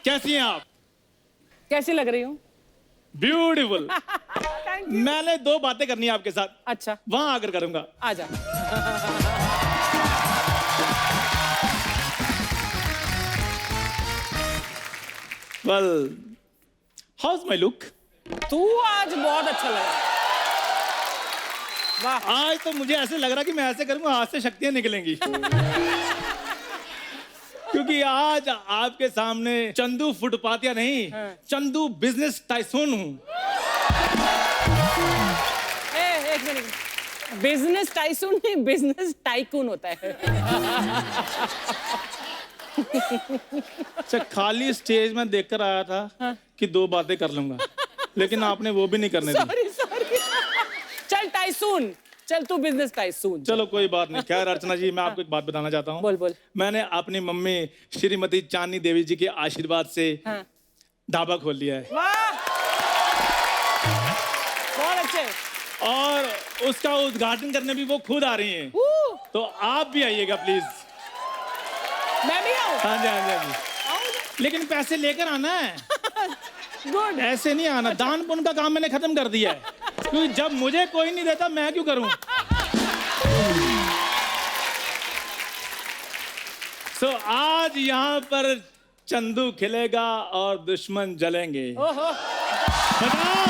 कैसी हैं आप? कैसी लग रही हूँ? ब्यूटीफुल। Thank you. मैंने 2 बातें करनी है आपके साथ, अच्छा, वहां आकर करूंगा। आजा। Well, house my look? तू आज बहुत अच्छा लगा। वाह। आज तो मुझे ऐसे लग रहा कि मैं ऐसे करूंगा हाथ से शक्तियां निकलेंगी। क्योंकि आज आपके सामने चंदू फुटपातिया नहीं, हाँ। चंदू बिजनेस टाइसून हूं। एक मिनट, बिजनेस टाइसून नहीं, बिजनेस टाइकून होता है। अच्छा, खाली स्टेज में देखकर आया था कि 2 बातें कर लूंगा, लेकिन आपने वो भी नहीं करने दी। Sorry sorry. चल टाइसून, चल तू बिजनेस टाइसून। चलो कोई बात नहीं। खैर अर्चना जी, मैं आपको एक बात बताना चाहता हूँ। बोल बोल। मैंने अपनी मम्मी श्रीमती चांदनी देवी जी के आशीर्वाद से हाँ। ढाबा खोल लिया है, वाह, बहुत अच्छे। और उसका उद्घाटन करने भी वो खुद आ रही हैं। तो आप भी आइएगा प्लीज। मैं भी आऊँ? हाँ जी, हाँ जी, हाँ जी। लेकिन पैसे लेकर आना है, गुड। ऐसे नहीं आना। दान पुण्य का काम मैंने खत्म कर दिया है, क्योंकि जब मुझे कोई नहीं देता मैं क्यों करूं। सो आज यहाँ पर चंदू खिलेगा और दुश्मन जलेंगे। ओहो। बताओ।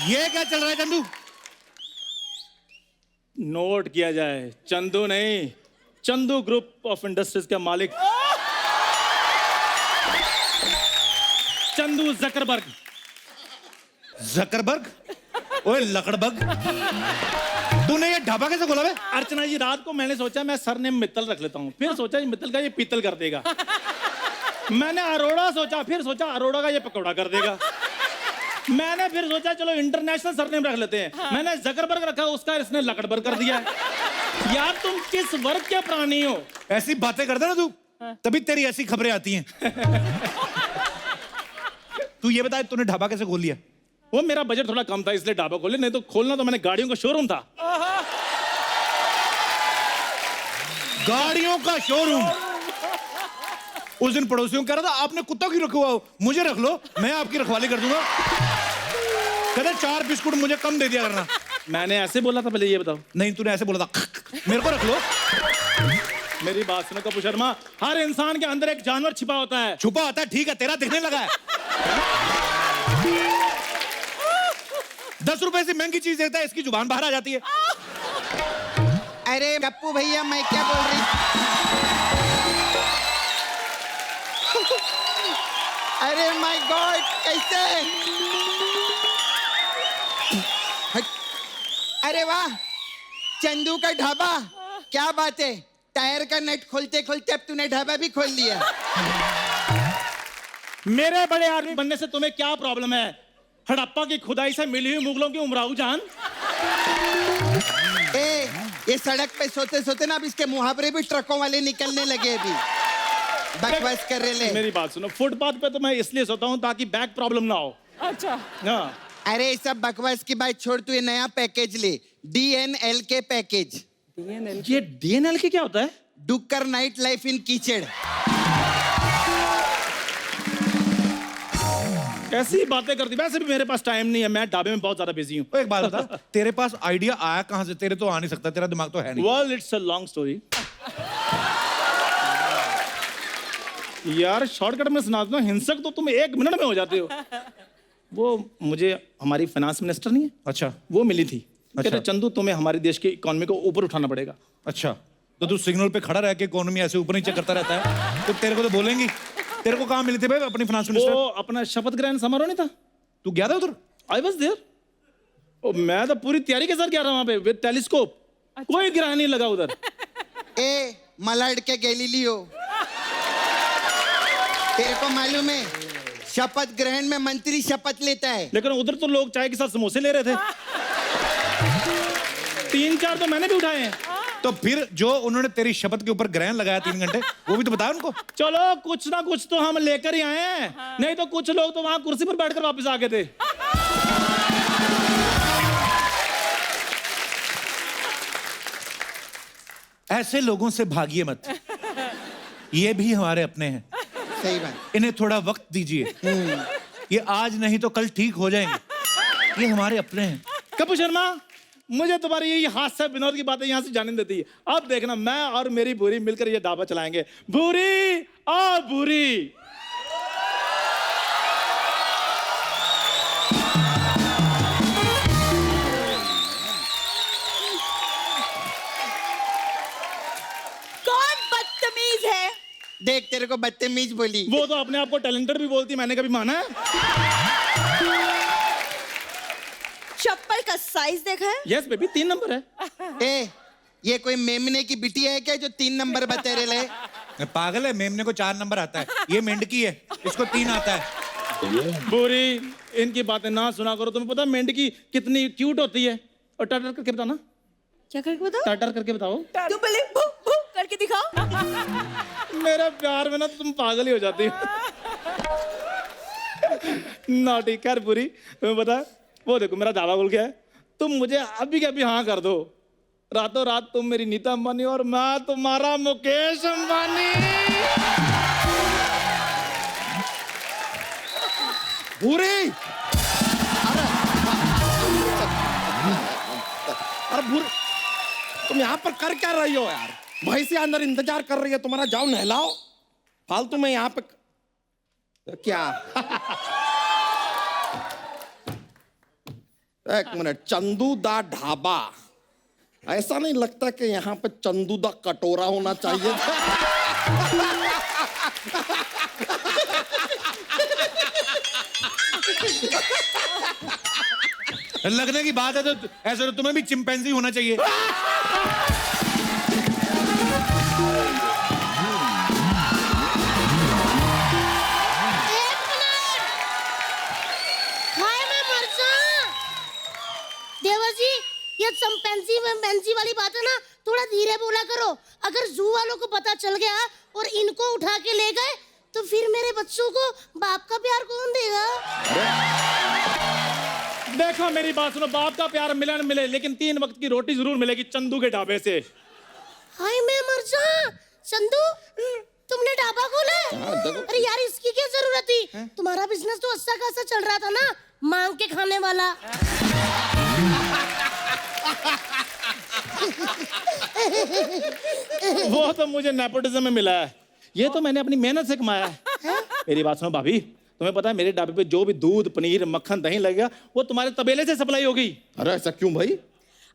ये क्या चल रहा है चंदू? नोट किया जाए, चंदू नहीं, चंदू ग्रुप ऑफ इंडस्ट्रीज का मालिक चंदू जकरबर्ग। जकरबर्ग? ओए लकड़बग, तूने ये ढाबा कैसे खोला बे? अर्चना जी, रात को मैंने सोचा मैं सरनेम मित्तल रख लेता हूँ, फिर सोचा मित्तल का ये पीतल कर देगा। मैंने अरोड़ा सोचा, फिर सोचा अरोड़ा का ये पकौड़ा कर देगा। मैंने फिर सोचा चलो इंटरनेशनल सरनेम रख लेते हैं। मैंने जकरबर्ग रखा, उसका इसने लकड़बर्ग कर दिया है। यार तुम किस वर्ग के प्राणी हो? ऐसी बातें करता ना तू, तभी तेरी ऐसी खबरें आती हैं। तू ये बता, तूने ढाबा कैसे खोल लिया? वो मेरा बजट थोड़ा कम था इसलिए ढाबा खोले, नहीं तो खोलना तो मैंने गाड़ियों का शोरूम था। गाड़ियों का शोरूम? उस दिन पड़ोसियों को कह रहा था आपने कुत्ता क्यों रखा हुआ हो, मुझे रख लो, मैं आपकी रखवाली कर दूंगा। कहते 4 बिस्कुट मुझे कम दे दिया करना। मैंने ऐसे बोला था? पहले ये बताओ। नहीं, तूने ऐसे बोला था मेरे को रख लो। मेरी बात सुनो कपूर शर्मा, हर इंसान के अंदर एक जानवर छिपा होता है। छुपा होता है, ठीक है, तेरा दिखने लगा है। 10 रुपए से महंगी चीज देता है, इसकी जुबान बाहर आ जाती है। अरे गप्पू भैया, मैं क्या बोल रही? अरे माय गॉड, कैसे? अरे वाह, चंदू का ढाबा, क्या बात है। टायर का नट खोलते खोलते अब तूने ढाबा भी खोल लिया। मेरे बड़े आदमी बनने से तुम्हें क्या प्रॉब्लम है? हड़प्पा की खुदाई से मिली हुई मुगलों की उमराऊ जान। ये सड़क पे सोते सोते ना अब इसके मुहावरे भी ट्रकों वाले निकलने लगे। अभी बकवास कर रहे ले। मेरी बात सुनो, फुटपाथ पे तो मैं इसलिए सोता हूँ ताकि बैक प्रॉब्लम ना हो। अच्छा। हाँ। अरे सब बकवास की बात छोड़, तू ये नया पैकेज ले, DNL के पैकेज। ये DNL के क्या होता है? डुक्कर नाइट लाइफ इन कीचड़। कैसी बातें करती? वैसे भी मेरे पास टाइम नहीं है, मैं ढाबे में बहुत ज्यादा बिजी हूँ। ओ, एक बात बता, तेरे पास आइडिया आया कहां से? तेरे तो आ नहीं सकता, तेरा दिमाग तो है नहीं। Well, it's a long story. यार शॉर्टकट में सुना दूं, हिंसक तो तुम 1 मिनट में हो जाते हो। वो मुझे हमारी फाइनेंस मिनिस्टर नहीं है, अच्छा वो मिली थी। अच्छा। कहते चंदू तुम्हें हमारे देश की इकोनॉमी को ऊपर उठाना पड़ेगा। अच्छा, तो तू सिग्नल पे खड़ा रह के इकोनॉमी ऐसे ऊपर नीचे करता रहता है, तो तेरे को तो बोलेंगी। तेरे को कहाँ मिली थी भाई अपनी फाइनेंस मिनिस्टर? वो अपना शपथ ग्रहण समारोह नहीं था? तू गया था उधर? I was there. मैं तो पूरी तैयारी के साथ गया था वहां पे विद टेलीस्कोप। कोई ग्रहण नहीं लगा उधर। ए मलाड के गैलीलियो, तेरे को मालूम है शपथ ग्रहण में मंत्री शपथ लेता है। लेकिन उधर तो लोग चाय के साथ समोसे ले रहे थे। 3-4 तो मैंने भी उठाए हैं। तो फिर जो उन्होंने तेरी शपथ के ऊपर ग्रहण लगाया 3 घंटे, वो भी तो बताया उनको। चलो कुछ ना कुछ तो हम लेकर ही आए हैं। नहीं तो कुछ लोग तो वहां कुर्सी पर बैठकर वापस आ गए थे। ऐसे लोगों से भागिए मत, ये भी हमारे अपने हैं, सही बात। इन्हें थोड़ा वक्त दीजिए, ये आज नहीं तो कल ठीक हो जाएंगे, ये हमारे अपने हैं। कपूर शर्मा, मुझे तुम्हारी यही हास्य विनोद की बातें यहाँ से जाने नहीं देती है। अब देखना, मैं और मेरी भूरी मिलकर ये ढाबा चलाएंगे। भूरी आ भूरी। कौन बदतमीज है? देख, तेरे को बदतमीज बोली। वो तो अपने आप को टैलेंटेड भी बोलती, मैंने कभी माना है? चप्पल का साइज देखा है? यस बेबी, 3 नंबर है। ए, ये कोई मेमने की बिटिया है क्या जो 3 नंबर बता रहे ले? पागल है, मेमने को 4 नंबर आता है, ये मेंढकी है, इसको 3 आता है। भूरी, इनकी बातें ना सुना करो। तुम्हें पता मेंढकी कितनी क्यूट होती है? और टटर करके बताओ ना। क्या करके बताओ? टटर करके बताओ। तू पहले भू भू करके दिखाओ। मेरे प्यार में ना तुम पागल ही हो जाती हो। नॉटी कर पूरी। तुम्हें पता, वो देखो मेरा ढाबा खुल गया है। तुम मुझे अभी के अभी हाँ कर दो, रातों रात तुम मेरी नीता अंबानी और मैं तुम्हारा मुकेश अंबानी। भूरी, अरे भूरी, तुम यहाँ पर कर क्या रही हो यार? भैंसी अंदर इंतजार कर रही है तुम्हारा, जाओ नहलाओ। फालतू में यहाँ पे क्या? एक मिनट, चंदू दा ढाबा, ऐसा नहीं लगता कि यहाँ पे चंदू दा कटोरा होना चाहिए था? लगने की बात है तो ऐसे तो तुम्हें भी चिंपैंजी होना चाहिए। हाय मैं मर जाऊं। देवर जी, ये चिंपैंजी वाली बात है ना, थोड़ा धीरे बोला करो। अगर जू वालों को पता चल गया और इनको उठा के ले गए तो फिर मेरे बच्चों को बाप का प्यार कौन देगा? देखो मेरी बात सुनो, बाप का प्यार मिले न मिले, लेकिन 3 वक्त की रोटी जरूर मिलेगी चंदू के ढाबे से। हाय मैं मर जाऊं। चंदू, तुमने ढाबा खोला है? अरे यार, इसकी क्या जरूरत थी? तुम्हारा बिजनेस तो अच्छा खासा चल रहा था ना, मांग के खाने वाला। वो तो मुझे नेपोटिज्म में मिला है, ये तो मैंने अपनी मेहनत से कमाया है। मेरी बात सुनो भाभी, तुम्हें पता है मेरे ढाबे पे जो भी दूध, पनीर, मक्खन, दही लगेगा वो तुम्हारे तबेले से सप्लाई होगी। अरे ऐसा क्यों भाई?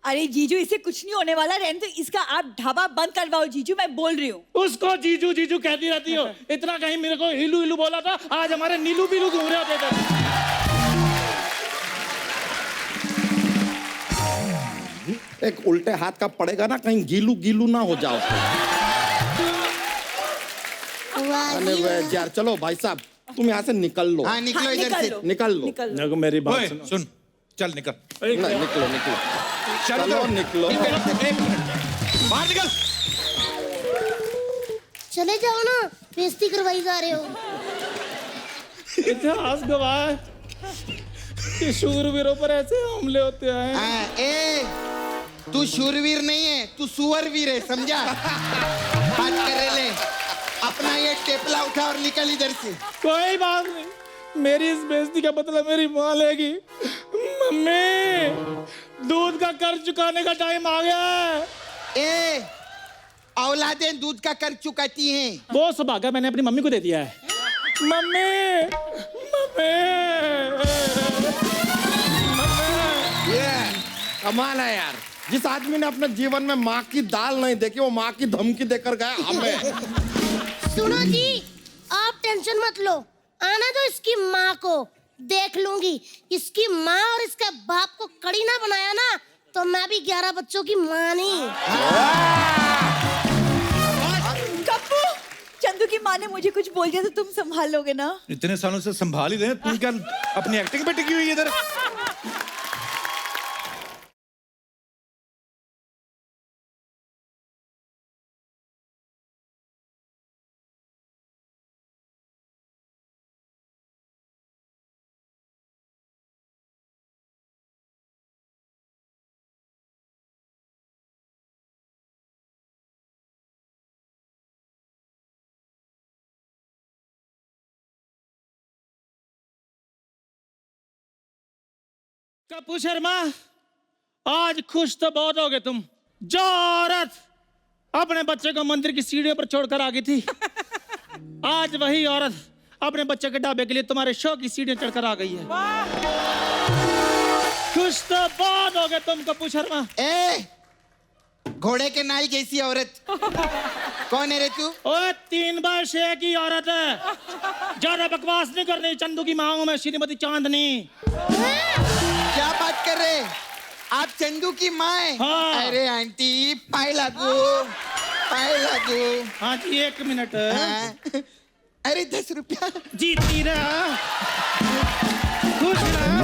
अरे जीजू, इसे कुछ नहीं होने वाला, रहने दो इसका। आप ढाबा बंद करवाओ जीजू, मैं बोल रही हूँ। उसको जीजू जीजू कहती रहती हो, इतना कहीं मेरे को हिलू हिलू बोला था, आज हमारे नीलू बिलू घूम रहे होते थे। एक उल्टे हाथ का पड़ेगा ना, कहीं गीलू गीलू ना हो जाओ। वाह अरे जी वे वाह। यार, चलो भाई साहब, तुम यहाँ से निकल लो। हाँ, निकलो हाँ, इधर निकल से। लो, निकल लो। निकल लो। देखो मेरी बात ओए, सुनो। सुन, चल निकल, नहीं, निकलो निकलो, चलो निकलो। एक मिनट, बाहर निकल। चले जाओ ना, बेइज्जती करवाई जा रहे हो। इतिहास गवाह है कि शूरवीरों पर ऐसे हमले होते हैं। हाँ, ए, तू शूरवीर नहीं है, तू सुअरवीर है, समझा? बात कर ले, अपना ये टेपला उठा और निकल इधर से। कोई बात नहीं, मेरी इस बेइज्जती का बदला मेरी माँ लेगी। मम्मी, दूध का कर्ज चुकाने का टाइम आ गया है। ए, औलादें दूध का कर्ज चुकाती हैं। वो सब आ गया, मैंने अपनी मम्मी को दे दिया है। मम्मी, मम्मी, ये कमाल है यार, जिस आदमी ने अपने जीवन में माँ की दाल नहीं देखी, वो माँ की धमकी देकर गया हमें। सुनो जी, आप टेंशन मत लो, आना दो इसकी माँ को, देख लूंगी। इसकी माँ और इसके बाप को कड़ी ना बनाया ना, तो मैं भी 11 बच्चों की माँ नहीं। कप्पू, चंदू की माँ ने मुझे कुछ बोल दिया तो तुम संभाल लोगे ना? इतने सालों से संभाल ही रहे, तुम क्या अपनी एक्टिंग पे टिकी हुई है इधर? कपूर शर्मा, आज खुश तो बहुत हो गए तुम। जो औरत अपने बच्चे को मंदिर की सीढ़ियों पर छोड़कर आ गई थी, आज वही औरत अपने बच्चे के ढाबे के लिए तुम्हारे शो की सीढ़ियां चढ़कर आ गई है। खुश तो बहुत हो गए तुम कपूर शर्मा। ए घोड़े के नाई जैसी औरत कौन है रे तू? ओए 3 बार शेर की औरत है, ज्यादा बकवास नहीं करनी। चंदू की माँ हूं मैं, श्रीमती चांदनी। क्या बात कर रहे? आप चंदू की माँ है? हाँ। अरे आंटी पाए लागू, पाए लागू। हाँ जी 1 मिनट। हाँ। अरे 10 रुपया। जीती रहा, खुश रहा,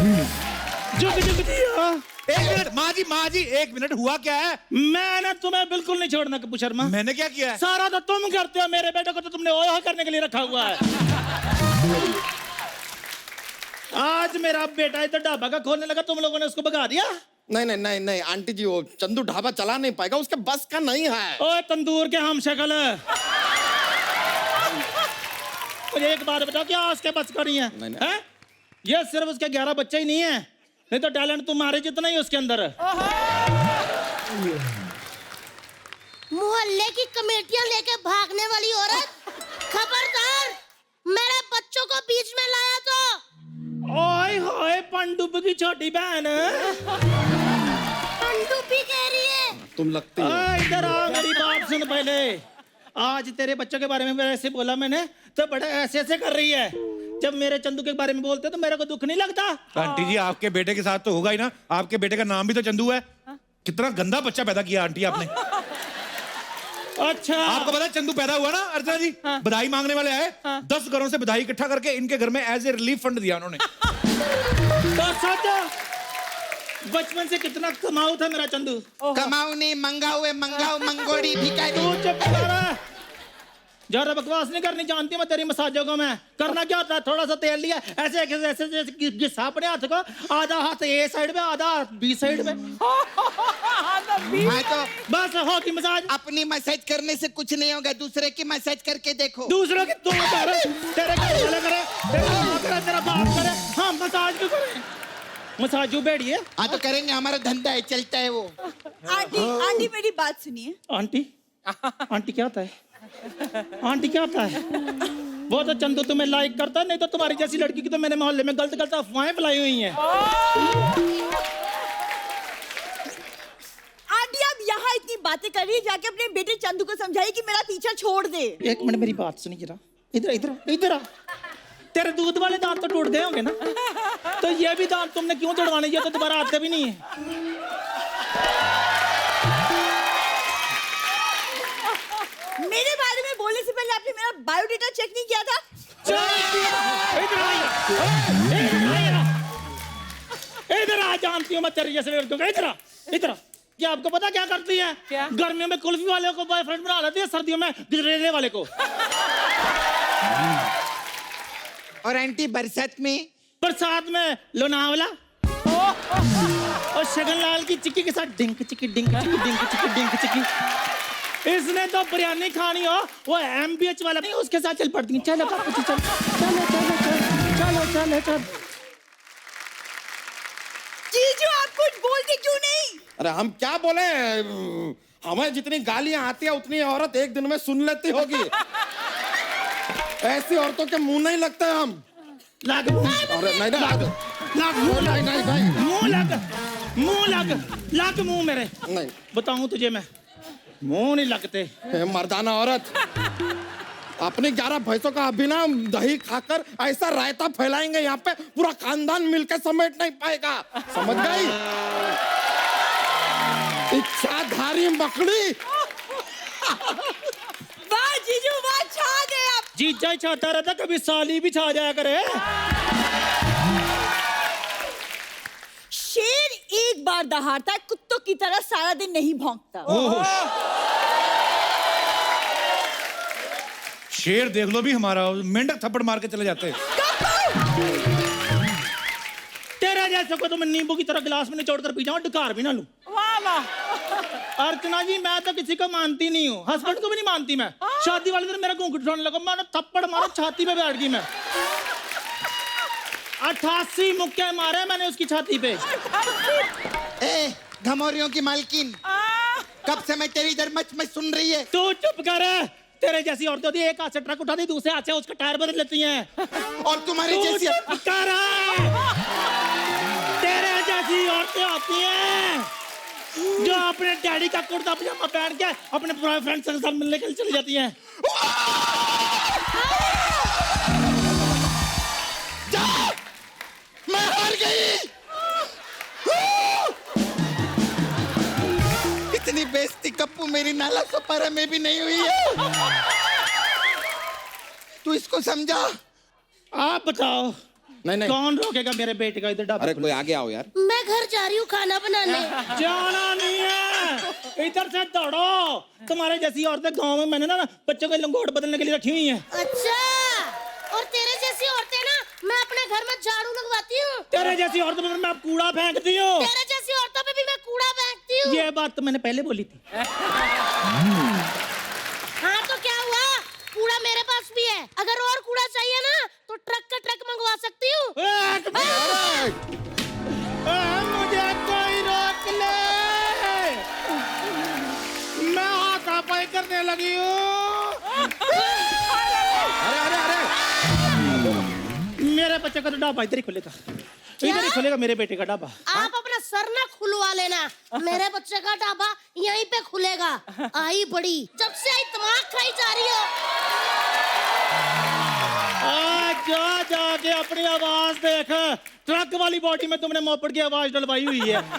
जुग जुग जिया। 1 मिनट माँ जी 1 मिनट, हुआ क्या है? मैंने तुम्हें बिल्कुल नहीं छोड़ना कपूर शर्मा। मैंने क्या किया है? सारा तो तुम करते हो, मेरे बेटे को तो तुमने ओया करने के लिए रखा हुआ है। आज मेरा बेटा इधर ढाबा का खोलने लगा, तुम लोगों ने उसको भगा दिया। नहीं नहीं नहीं नहीं आंटी जी, वो चंदू ढाबा चला नहीं पाएगा, उसके बस का नहीं है। ओए तंदूर के हम शक्ल, मुझे एक बात बताओ, क्या उसके बस का नहीं है? नहीं। हैं? ये सिर्फ उसके 11 बच्चे ही नहीं है, नहीं तो टैलेंट तुम्हारे जितना ही उसके अंदर है। मोहल्ले की कमेटियां लेके भागने वाली औरत, खबरदार, मेरे बच्चों को बीच में लाया तो। ओए होए पंडुब की छोटी बहन, पनडुब्बी कह रही है। तुम लगती हो। ओए इधर आ, मेरी बात सुन पहले। आज तेरे बच्चों के बारे में ऐसे बोला मैंने तो बड़ा ऐसे ऐसे कर रही है। जब मेरे चंदू के बारे में बोलते तो मेरे को दुख नहीं लगता। आंटी जी आपके बेटे के साथ तो होगा ही ना, आपके बेटे का नाम भी तो चंदू है। कितना गंदा बच्चा पैदा किया आंटी आपने। अच्छा आपको पता है चंदू पैदा हुआ ना अर्चना जी, बधाई मांगने वाले आए, 10 घरों से बधाई इकट्ठा करके इनके घर में एज ए रिलीफ फंड दिया उन्होंने। तो सच बचपन से कितना कमाऊ था मेरा चंदू। कमाऊ नहीं, मंगाऊ है, मंगाऊ मंगोड़ी भिखारी। तू चुप कर, ज्यादा बकवास नहीं करनी, जानती हूँ मैं तेरी मसाजों को। मैं करना क्या होता है, थोड़ा सा तेल लिया, ऐसे ऐसे ऐसे घिसा अपने हाथ को, आधा हाथ ए साइड में, आधा हाथ बी साइड में, हाँ तो बस होगी मसाज। अपनी मसाज करने से कुछ नहीं होगा, दूसरे की मसाज करके देखो। दूसरों की तू कर, तेरे घर वाले करे, तेरा माँ करे, तेरा बाप करे, हाँ मसाज क्यों करे? मसाजू बैठिए। हाँ तो करेंगे, हमारा धंधा है, चलता है वो। आंटी आंटी मेरी बात सुनिए। आंटी आंटी क्या होता है? आंटी क्या होता है? वो तो चंदू तुम्हें लाइक करता है, नहीं तो तुम्हारी जैसी लड़की की तो मैंने मोहल्ले में गलत गलत अफवाहें फैलाई हुई हैं। आंटी आप यहाँ इतनी बातें कर रही है, जाके अपने बेटे चंदू को समझाइए कि मेरा पीछा छोड़ दे। 1 मिनट मेरी बात सुनिए जरा, इधर इधर इधर आ। तेरे दूध वाले दांत तो टूट गए होंगे ना, तो ये भी दांत तुमने क्यों तोड़वाने? ये तो दोबारा आते भी नहीं है। मेरे बारे में बोलने से पहले आपने मेरा बायोडेटा चेक नहीं किया था? इधर आ, जानती हूँ मैं तेरे जैसे लड़कों का। इधर आ, इधर आ। क्या आपको पता क्या करती है? क्या? गर्मियों में कुल्फी वाले को बॉयफ्रेंड बना लेती है, सर्दियों में गिजरेले वाले को। और आंटी बरसात में? बरसात में लोनावला और शगनलाल की चिक्की के साथ डिंक चिक्की डिंक चिक्की डिंक चिक्की डिंक चिक्की। इसने तो बिरयानी खानी हो, वो MBH वाला नहीं, उसके साथ चल पड़ती है। चलो बापू जी, चलो चलो चलो चलो चलो चलो। जीजू आप कुछ बोलते क्यों नहीं? अरे हम क्या बोले, हमें जितनी गालियां आती है उतनी औरत एक दिन में सुन लेती होगी। ऐसी औरतों के मुंह नहीं लगते हम। लग मुंह, अरे नहीं ना, लग मुंह, नहीं नहीं नहीं मुंह लग, मुंह लग मुंह मेरे। नहीं, बताऊं तुझे मैं, मुंह नहीं लगते। हे मर्दाना औरत, अपनी 11 भैंसों का अभी ना दही खाकर ऐसा रायता फैलाएंगे यहाँ पे, पूरा खानदान मिलकर समेट नहीं पाएगा, समझ गई? इच्छाधारी मकड़ी। वाह जीजू वाह, छा गए आप। जीजा ही चाहता रहता, कभी साली भी छा जाया करे। शेर एक बार दहाड़ता है, कुत्तों की तरह सारा दिन नहीं भौंकता। शेर देख लो भी हमारा, मेंढक थप्पड़ मार के चले जाते हैं। तेरा जैसे को तो मैं नींबू की तरह गिलास में निचोड़ कर पी जाऊं, डकार भी ना लूं। वाह वाह। अर्चना जी मैं तो किसी को मानती नहीं हूँ, हस्बैंड को भी नहीं मानती मैं। शादी वाले दिन मेरा घूंघट उठाने लगा, मैंने थप्पड़ मारा, छाती पे बैठ गई मैं। 88 मुक्के मारे मैंने उसकी छाती पे। ए घमौरियों की मालकिन, कब से मैं तेरी इधर मच मच सुन रही है। तू चुप कर। तेरे जैसी औरतें होती है, एक हाथ से ट्रक उठाती, दूसरे हाथ से उसका टायर बदल लेती हैं। और तुम्हारी तू जैसी चुप कर। तेरे जैसी औरतें होती हैं जो अपने डैडी का कुर्ता पजामा पहन के अपने पुराने फ्रेंड्स के साथ मिलने के लिए चली जाती हैं। मैं हार गई। इतनी बेइज्जती कप्पू मेरी नाला सोपारा में भी नहीं हुई है। तू इसको समझा। आप बताओ, नहीं कौन रोकेगा मेरे बेटे का इधर ढाबा? अरे कोई आगे आओ यार। मैं घर जा रही हूँ खाना बनाने। जाना नहीं है, इधर से दौड़ो। तुम्हारे जैसी औरतें गांव में मैंने ना बच्चों के लंगोट बदलने के लिए रखी हुई हैं। अच्छा, और तेरे जैसी औरतें ना मैं अपने घर में झाड़ू लगवाती हूँ। तेरे जैसी औरतों पे मैं कूड़ा फेंकती हूँ। तेरे जैसी औरतों पे भी मैं कूड़ा फेंकती हूँ। ये बात तो मैंने पहले बोली थी। हाँ तो क्या हुआ, कूड़ा मेरे पास भी है। अगर और कूड़ा चाहिए ना तो ट्रक का ट्रक मंगवा सकती हूँ। मुझे कोई रोक ले, मैं हाथापाई करने लगी हूँ। अरे अरे अरे मेरे बच्चे का तो ढाबा इधर ही खुलेगा, इधर ही खुलेगा मेरे बेटे का ढाबा। आप अपना सर ना खुलवा लेना, मेरे बच्चे का ढाबा यहीं पे खुलेगा। आई बड़ी, जब से आई दिमाग खाई जा रही हो। जा जाके अपनी आवाज देख, ट्रक वाली बॉडी में तुमने मोपड़ की आवाज डलवाई हुई है। आपने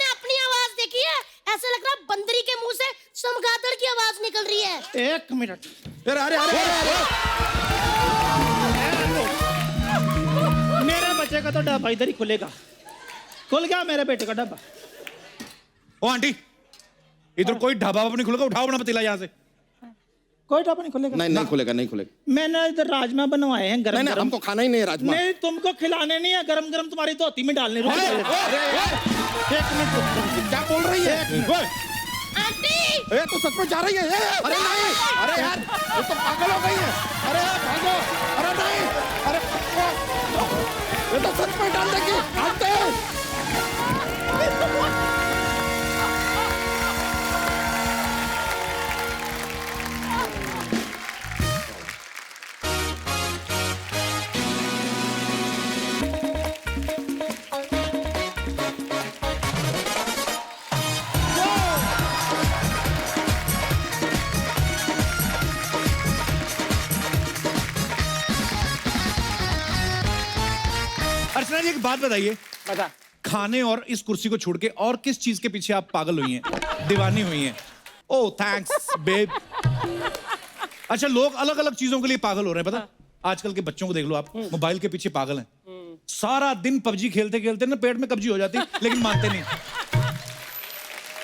अपनी आवाज देखी है? ऐसा लग रहा बंदरी के मुंह से चमगादड़ की आवाज निकल रही है। 1 मिनट। अरे अरे अरे मेरे बच्चे का तो ढाबा इधर ही खुलेगा। खुल गया मेरे बेटे का ढाबा। ओ आंटी, इधर कोई ढाबा नहीं खुलेगा, उठाओ अपना पतीला यहाँ से। कोई ढाबा नहीं खुलेगा। नहीं खुलेगा, नहीं खुलेगा। मैंने इधर राजमा बनवाए हैं गरम नहीं गरम। हमको खाना ही नहीं है राजमा। नहीं, तुमको खिलाने नहीं है, गरम गरम तुम्हारी धोती में डालने। रुको, एक मिनट। क्या बोल रही है? आंटी, ए तो सच में जा रही है? अरे नहीं, अरे यार ये तो पागल हो गई है। अरे भागो, अरे नहीं, अरे ये तो सच में डाल देगी। भागते अर्चना जी, एक बात बताइए, बता। खाने और इस कुर्सी को छोड़ के और किस चीज के पीछे आप पागल हुई हैं, दीवानी हुई हैं? Oh thanks babe. अच्छा, लोग अलग अलग चीजों के लिए पागल हो रहे हैं, पता? आजकल के बच्चों को देख लो आप, मोबाइल के पीछे पागल हैं। सारा दिन पबजी खेलते खेलते ना पेट में कब्जी हो जाती, लेकिन मानते नहीं।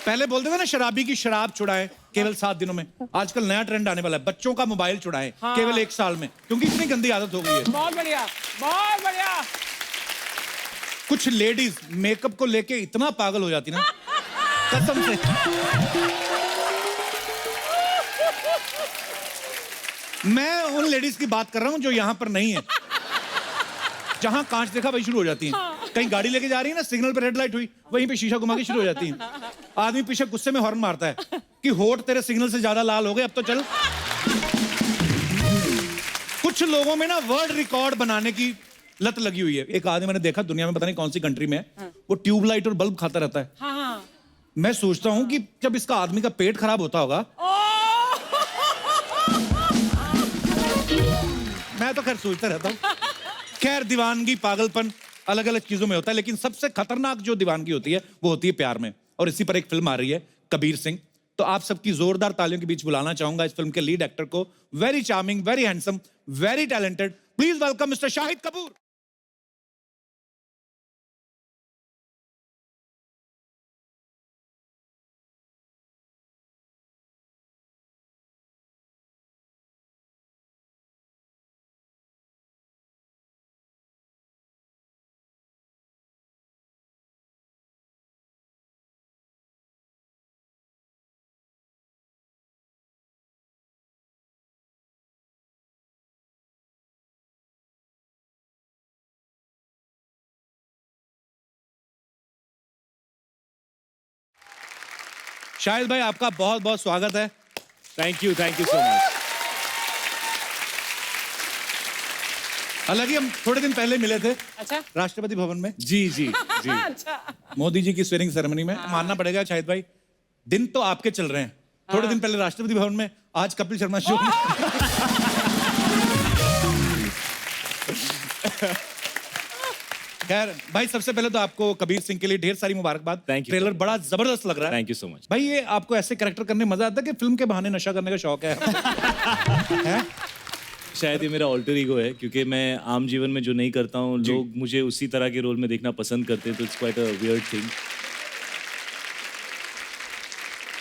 पहले बोलते थे ना शराबी की शराब छुड़ाएं केवल 7 दिनों में। आजकल नया ट्रेंड आने वाला है, बच्चों का मोबाइल छुड़ाएं केवल 1 साल में, क्योंकि इतनी गंदी आदत हो गई है। बहुत बढ़िया, बहुत बढ़िया। कुछ लेडीज मेकअप को लेके इतना पागल हो जाती ना, कसम से। मैं उन लेडीज की बात कर रहा हूं जो यहां पर नहीं है। जहां कांच देखा वही शुरू हो जाती हैं। कहीं गाड़ी लेके जा रही है ना, सिग्नल पे रेड लाइट हुई, वहीं पे शीशा घुमा के शुरू हो जाती हैं। आदमी पीछे गुस्से में हॉर्न मारता है कि होठ तेरे सिग्नल से ज्यादा लाल हो गए, अब तो चल। कुछ लोगों में ना वर्ल्ड रिकॉर्ड बनाने की लत लगी हुई है। एक आदमी मैंने देखा, दुनिया में पता नहीं कौन सी कंट्री में है, वो ट्यूबलाइट और बल्ब खाता रहता है। हाँ। मैं सोचता हूं कि जब इसका आदमी का पेट खराब होता होगा। मैं तो खैर सोचता रहता हूं। खैर, दीवानगी पागलपन अलग अलग चीजों में होता है, लेकिन सबसे खतरनाक जो दीवानगी होती है वो होती है प्यार में। और इसी पर एक फिल्म आ रही है, कबीर सिंह। तो आप सबकी जोरदार तालियों के बीच बुलाना चाहूंगा इस फिल्म के लीड एक्टर को। Very charming, very handsome, very talented, please welcome mister Shahid Kapoor. Shahid भाई आपका बहुत बहुत स्वागत है। Thank you so much. हालांकि हम थोड़े दिन पहले मिले थे अच्छा राष्ट्रपति भवन में, जी जी जी। अच्छा मोदी जी की स्वेरिंग सेरेमनी में। मानना पड़ेगा शाहिद भाई, दिन तो आपके चल रहे हैं। थोड़े दिन पहले राष्ट्रपति भवन में, आज कपिल शर्मा शो में। खैर भाई, सबसे पहले तो आपको कबीर सिंह के लिए ढेर सारी मुबारकबाद। Thank you, ट्रेलर बड़ा जबरदस्त लग रहा है। Thank you so much. भाई ये आपको ऐसे कैरेक्टर करने में मजा आता है कि फिल्म के बहाने नशा करने का शौक है? हैं? शायद ये मेरा ऑल्टर ईगो है, क्योंकि मैं आम जीवन में जो नहीं करता हूँ लोग मुझे उसी तरह के रोल में देखना पसंद करते हैं, तो it's quite a weird thing.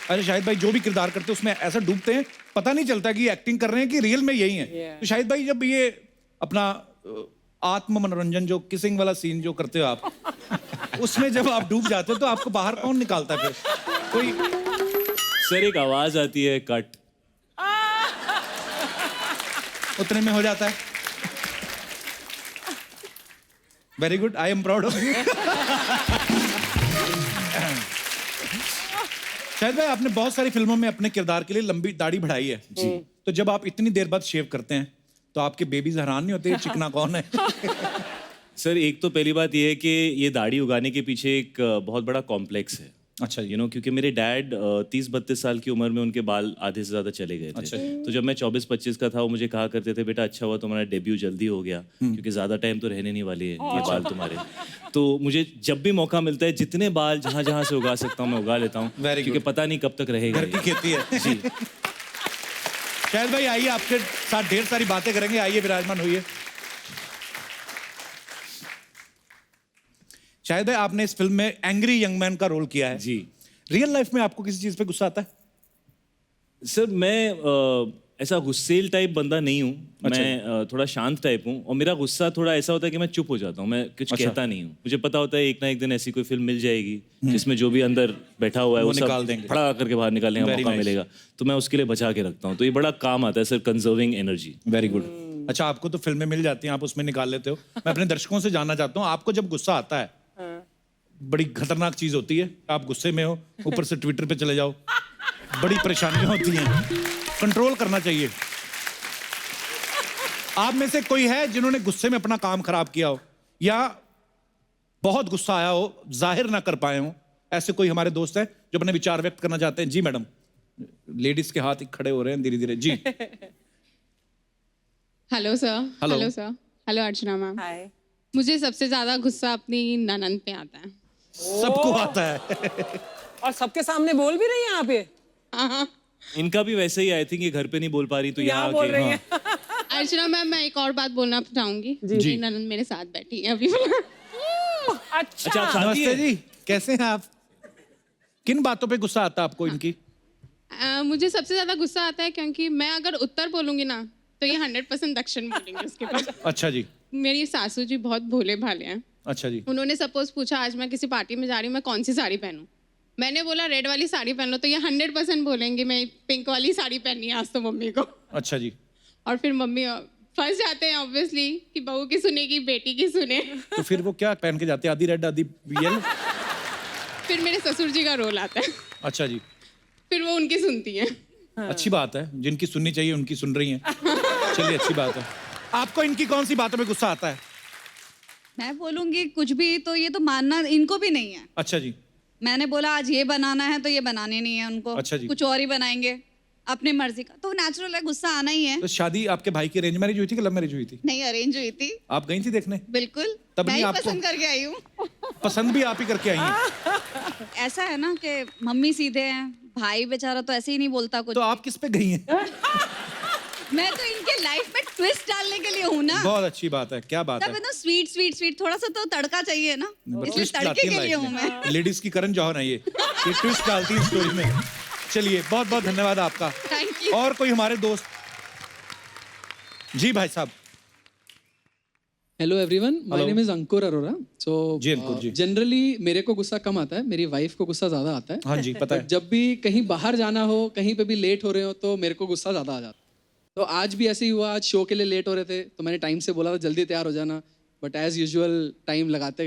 अरे शाहिद भाई जो भी किरदार करते हैं उसमें ऐसा डूबते हैं, पता नहीं चलता कि एक्टिंग कर रहे हैं कि रियल में यही है। Yeah. तो शाहिद भाई जब ये अपना आत्म मनोरंजन जो किसिंग वाला सीन जो करते हो आप, उसमें जब आप डूब जाते हो तो आपको बाहर कौन निकालता है फिर? कोई सर एक आवाज आती है कट, उतने में हो जाता है। Very good, I am proud of you. शायद भाई आपने बहुत सारी फिल्मों में अपने किरदार के लिए लंबी दाढ़ी बढ़ाई है जी। तो जब आप इतनी देर बाद शेव करते हैं तो आपके बेबीज हैरान नहीं होते ये चिकना कौन है? सर एक तो पहली बात ये है कि ये दाढ़ी उगाने के पीछे एक बहुत बड़ा कॉम्प्लेक्स है। अच्छा जी। क्योंकि मेरे डैड 30-32 साल की उम्र में उनके बाल आधे से ज्यादा चले गए थे। अच्छा। तो जब मैं 24-25 का था वो मुझे कहा करते थे, बेटा अच्छा हुआ तुम्हारा डेब्यू जल्दी हो गया, क्योंकि ज्यादा टाइम तो रहने नहीं वाले हैं ये बाल तुम्हारे। तो मुझे जब भी मौका मिलता है जितने बाल जहां जहां से उगा सकता हूँ मैं उगा लेता हूँ, Very क्योंकि good. पता नहीं कब तक रहेगा घर की ये। खेती है जी। शायद भाई आइए, आपके साथ ढेर सारी बातें करेंगे। आइए विराजमान होइए। शायद भाई आपने इस फिल्म में एंग्री यंग मैन का रोल किया है। जी रियल लाइफ में आपको किसी चीज पे गुस्सा आता है? सर मैं ऐसा गुस्सेल टाइप बंदा नहीं हूँ। अच्छा। मैं थोड़ा शांत टाइप हूँ, और मेरा गुस्सा थोड़ा ऐसा होता है कि मैं चुप हो जाता हूँ, मैं कुछ अच्छा। कहता नहीं हूँ। मुझे पता होता है एक ना एक दिन ऐसी कोई फिल्म मिल जाएगी जिसमें जो भी अंदर बैठा हुआ है वो वो निकाल सब देंगे। फड़ा करके बाहर निकालने का Very मौका nice. मिलेगा, तो मैं उसके लिए बचा के रखता हूँ। तो ये बड़ा काम आता है sir, conserving energy. Very good. अच्छा, आपको तो फिल्में मिल जाती हैं, आप उसमें निकाल लेते हो। मैं अपने दर्शकों से जानना चाहता हूँ, आपको जब गुस्सा आता है, बड़ी खतरनाक चीज होती है। आप गुस्से में हो, ऊपर से ट्विटर पे चले जाओ, बड़ी परेशानियां होती हैं, कंट्रोल करना चाहिए। आप में से कोई है जिन्होंने गुस्से में अपना काम खराब किया हो, या बहुत गुस्सा आया हो, जाहिर ना कर पाए हो? ऐसे कोई हमारे दोस्त हैं जो अपने विचार व्यक्त करना चाहते हैं? जी मैडम, लेडीज के हाथ खड़े हो रहे हैं धीरे धीरे। जी hello sir. Hello. Hello sir. Hello Archana ma'am. Hi मुझे सबसे ज्यादा गुस्सा अपनी ननंद पे आता है। सबको आता है। और सबके सामने बोल भी रही हैं आप ये? हाँ। इनका भी वैसे ही, आई थिंक ये घर पे नहीं बोल पा रही तो यहाँ यहाँ बोल आके- रही हाँ। हैं। अर्चना मैम, मैं एक और बात बोलना चाहूंगी। मेरी ननंद मेरे साथ बैठी है अभी। अच्छा आप अच्छा शादी नमस्ते है? जी, कैसे हैं आप? किन बातों पे गुस्सा आता है आपको इनकी? मुझे सबसे ज्यादा गुस्सा आता है क्योंकि मैं अगर उत्तर बोलूंगी ना तो ये 100% दक्षिण बोलेंगे उसके बाद। अच्छा जी। मेरी सासू जी बहुत भोले भाले हैं। अच्छा जी। उन्होंने सपोज पूछा आज मैं किसी पार्टी में जा रही हूँ, मैं कौन सी साड़ी पहनूं? मैंने बोला रेड वाली साड़ी पहन लो, तो ये 100% बोलेंगे मैं पिंक वाली साड़ी पहननी है आज तो मम्मी को। अच्छा जी। और फिर मम्मी फंस जाते हैं ऑब्वियसली कि बहू की सुनेगी बेटी की सुने। तो फिर वो क्या पहन के जाते हैं? आधी रेड आधी येलो? फिर मेरे ससुर जी का रोल आता है, अच्छा जी। फिर वो उनकी सुनती हैं। अच्छी बात है, जिनकी सुननी चाहिए उनकी सुन रही हैं। चलिए अच्छी बात है। आपको इनकी कौन सी बातों पे गुस्सा आता है? मैं बोलूंगी कुछ भी तो ये तो मानना इनको भी नहीं है। अच्छा जी। मैंने बोला आज ये बनाना है तो ये बनाने नहीं है उनको। अच्छा जी। कुछ और ही बनाएंगे अपनी मर्जी का, तो नेचुरल है, गुस्सा आना ही है। तो शादी आपके भाई की अरेंज मैरिज हुई थी कि लव मैरिज हुई थी? नहीं, अरेंज हुई थी। आप गई थी देखने? बिल्कुल, तब मैं नहीं ही आपको- पसंद करके आई हूँ। पसंद भी आप ही करके आई हैं? ऐसा है ना कि मम्मी सीधे हैं, भाई बेचारा तो ऐसे ही नहीं बोलता कुछ। तो आप किस पे गई हैं? मैं तो इनके लाइफ में ट्विस्ट डालने के लिए हूँ ना। बहुत अच्छी बात है, क्या बात तब है। है ना, स्वीट स्वीट स्वीट, थोड़ा सा तो तड़का चाहिए ना, इसलिए ट्विस्ट तड़के लाती के हैं लिए हूँ लाइफ मैं। में। लेडीज की करण जौहर है ये ट्विस्ट डालती है स्टोरी में। चलिए बहुत बहुत धन्यवाद आपका। Thank you. और कोई हमारे दोस्त? जी भाई साहब। Hello everyone, my Hello. Name is Ankur Arora. So जी, अंकुर जी। जनरली मेरे को गुस्सा कम आता है, मेरी वाइफ को गुस्सा ज्यादा आता है। हाँ जी, पता है। But जब भी कहीं बाहर जाना हो, कहीं पे भी लेट हो रहे हो, तो मेरे को गुस्सा ज्यादा आ जाता है। तो आज भी ऐसे ही हुआ, आज शो के लिए लेट हो रहे थे तो मैंने टाइम से बोला था जल्दी तैयार हो जाना, बट एज यूजुअल टाइम लगाते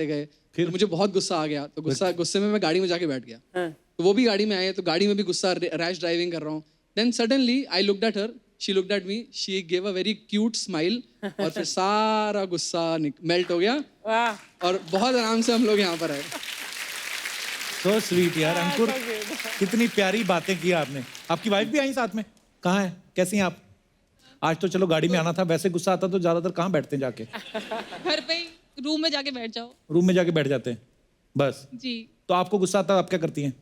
गए फिर मुझे बहुत गुस्सा आ गया, तो गुस्से में मैं गाड़ी में जाके बैठ गया। तो वो भी गाड़ी में आए, तो गाड़ी में भी गुस्सा, रैश ड्राइविंग कर रहा हूँ। Then suddenly I looked at her, she looked at me, she gave a very cute smile, और फिर सारा गुस्सा मेल्ट हो गया और बहुत आराम से हम लोग यहाँ पर आए। सो स्वीट यार अंकुर, कितनी प्यारी बातें की आपने। आपकी वाइफ भी आई साथ में? कहाँ है, कैसी हैं आप? आज तो चलो गाड़ी में आना था, वैसे गुस्सा आता तो ज्यादातर कहाँ बैठते हैं जाके? घर पे ही रूम में जाके बैठ जाओ। रूम में जाके बैठ जाते हैं बस? जी। तो आपको गुस्सा आता है, आप क्या करती हैं?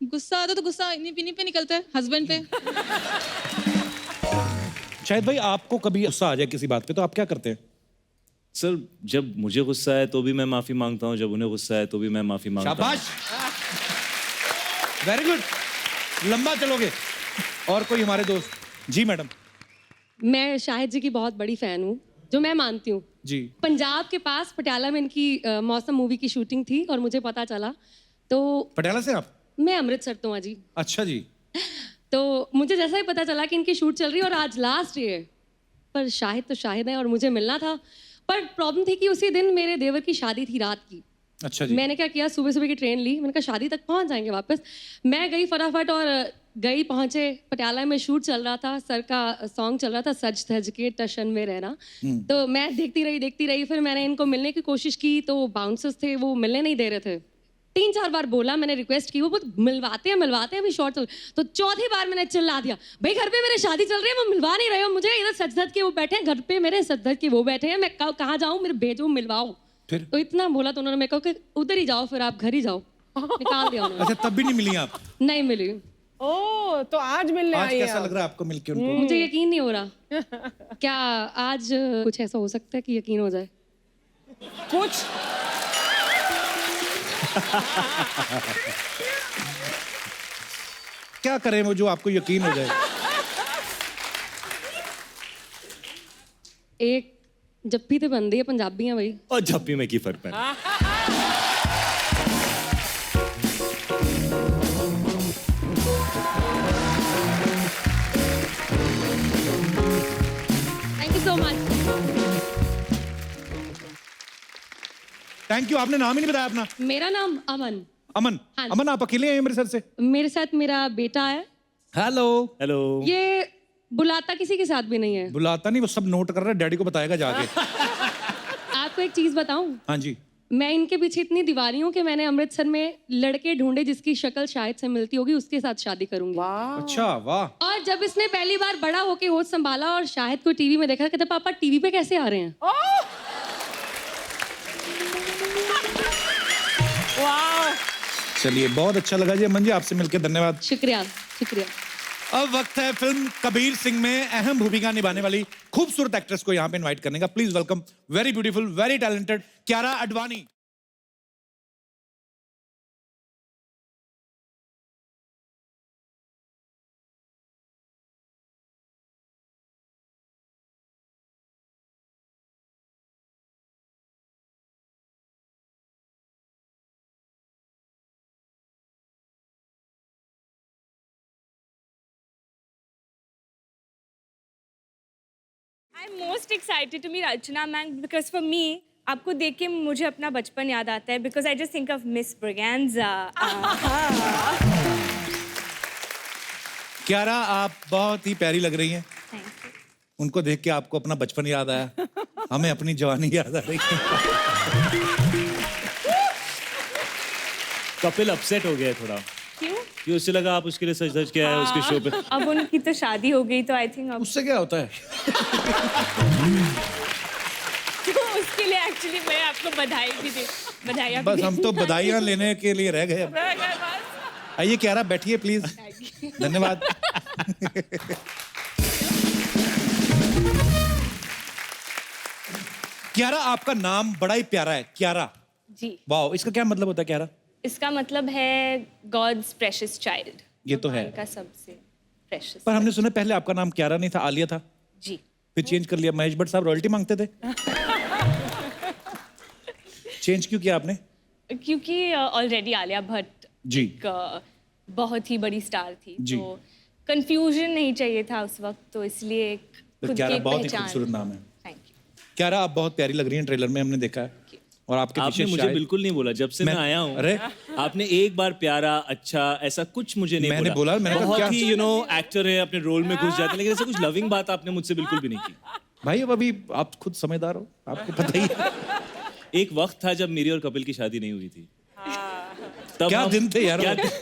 गुस्सा आता तो गुस्सा इन्हीं पे निकलता है, हस्बैंड पे। शायद भाई आपको कभी गुस्सा आ जाए किसी बात पे तो आप क्या करते हैं? सर जब मुझे गुस्सा है तो भी मैं माफी मांगता हूँ, जब उन्हें गुस्सा है तो भी मैं माफी मांगता हूँ। शाबाश, वेरी गुड, लंबा चलोगे। और कोई हमारे दोस्त? जी मैडम। मैं शाहिद जी की बहुत बड़ी फैन हूँ, जो मैं मानती हूँ जी। पंजाब के पास पटियाला में इनकी मौसम मूवी की शूटिंग थी और मुझे पता चला तो। पटियाला से आप? मैं अमृतसर तो हूँ जी। अच्छा जी। तो मुझे जैसा ही पता चला कि इनकी शूट चल रही है और आज लास्ट डे है, पर शाहिद तो शाहिद है और मुझे मिलना था। पर प्रॉब्लम थी कि उसी दिन मेरे देवर की शादी थी रात की। अच्छा जी। मैंने क्या किया, सुबह सुबह की ट्रेन ली, मैंने कहा शादी तक पहुंच जाएंगे वापस। मैं गई फटाफट और गई, पहुंचे पटियाला में शूट चल रहा था, सर का सॉन्ग चल रहा था, सज धज के टशन में रहना। तो मैं देखती रही। फिर मैंने इनको मिलने की कोशिश की तो बाउंसर्स थे, वो मिलने नहीं दे रहे थे। 3-4 बार बोला, मैंने रिक्वेस्ट की, वो मिलवाते हैं अभी शॉर्ट चल। तो चौथी बार मैंने चिल्ला दिया, भाई घर पे मेरे शादी चल रही है, वो मिलवा नहीं रहे हो मुझे, इधर सज धज के वो बैठे हैं, घर पे मेरे सज धज के वो बैठे हैं, मैं कहाँ जाऊँ, मेरे भेजो मिलवाओ। फिर तो इतना बोला तो उन्होंने मेरे को कि उधर ही जाओ, फिर आप घर ही जाओ। निकाल दिया उन्होंने। अच्छा, तब भी नहीं मिली आप? नहीं मिली। ओ, तो आज मिलने आज आई कैसा हैं लग रहा है आपको मिलके उनको? मुझे यकीन नहीं हो रहा। क्या आज कुछ ऐसा हो सकता है कि यकीन हो जाए? कुछ क्या करें वो जो आपको यकीन हो जाए? एक जप्पी ते बनदी है, पंजाबी हैं भाई। और झप्पी में की फर्क है? Thank you so much. Thank you. आपने नाम ही नहीं बताया अपना। मेरा नाम अमन। अमन? हाँ। अमन, आप अकेले हैं अमृतसर से? मेरे साथ मेरा बेटा है। हेलो। हेलो। ये बुलाता किसी के साथ भी नहीं है। बुलाता नहीं, वो सब नोट कर रहा है, डैडी को बताएगा जाके। आपको एक चीज बताऊं? हाँ जी। मैं इनके पीछे इतनी दीवानी हूँ कि मैंने अमृतसर में लड़के ढूंढे जिसकी शक्ल शायद से मिलती होगी, उसके साथ शादी करूंगी। अच्छा, वाह। और जब इसने पहली बार बड़ा होके होश संभाला और शाहिद को टीवी में देखा, कहते पापा टीवी पे कैसे आ रहे हैं? चलिए, बहुत अच्छा लगा जी अमन जी आपसे मिलकर, धन्यवाद। शुक्रिया शुक्रिया। अब वक्त है फिल्म कबीर सिंह में अहम भूमिका निभाने वाली खूबसूरत एक्ट्रेस को यहाँ पे इनवाइट करने का। Please welcome very beautiful, very talented Kiara Advani. I'm most excited to meet Archana ma'am because for me, आपको देख के मुझे अपना बचपन याद आता है because I just think of Miss Braganza. Kiara, आप बहुत ही प्यारी लग रही हैं। उनको देख के आपको अपना बचपन याद आया, हमें अपनी जवानी याद आ रही है। कपिल अपसेट हो गया है थोड़ा। क्यों? कि उससे लगा आप उसके लिए सच धज के आए उसके शो पे। अब उनकी तो शादी हो गई तो I think अब उससे क्या होता है? तो उसके लिए एक्चुअली मैं आपको बधाई भी दे, बधाई बस हम तो बधाइयाँ लेने के लिए रह गए अब। आइए कियारा, बैठिए प्लीज। धन्यवाद। कियारा, आपका नाम बड़ा ही प्यारा है, कियारा। जी। वाह, इसका क्या मतलब होता है कियारा? इसका मतलब है God's precious child. ये तो है। का सबसे प्रेशियस। पर हमने सुना पहले आपका नाम कियारा नहीं था, आलिया था। जी। फिर चेंज कर लिया। महेश भट्ट साहब रॉयल्टी मांगते थे। चेंज क्यों किया आपने? क्योंकि ऑलरेडी आलिया भट्ट जी एक बहुत ही बड़ी स्टार थी, जी। तो कंफ्यूजन नहीं चाहिए था उस वक्त, तो इसलिए एक खुद की कियारा एक बहुत ही पहचान। खूबसूरत नाम है। Thank you. कियारा, आप बहुत प्यारी लग रही हैं, ट्रेलर में हमने देखा है। और आपके पीछे आपने मुझे शायद बिल्कुल नहीं बोला जब से मैं आया हूँ। अरे आपने एक बार प्यारा अच्छा ऐसा कुछ मुझे नहीं मैंने बोला, मैंने कहा बहुत क्या? ही एक्टर है, अपने रोल में घुस जाते हैं, लेकिन ऐसा कुछ लविंग बात आपने मुझसे बिल्कुल भी नहीं की। भाई अब अभी आप खुद समझदार हो, आपको पता ही है। एक वक्त था जब मेरी और कपिल की शादी नहीं हुई थी। तब क्या हम- दिन थे यार क्या वो? दिन-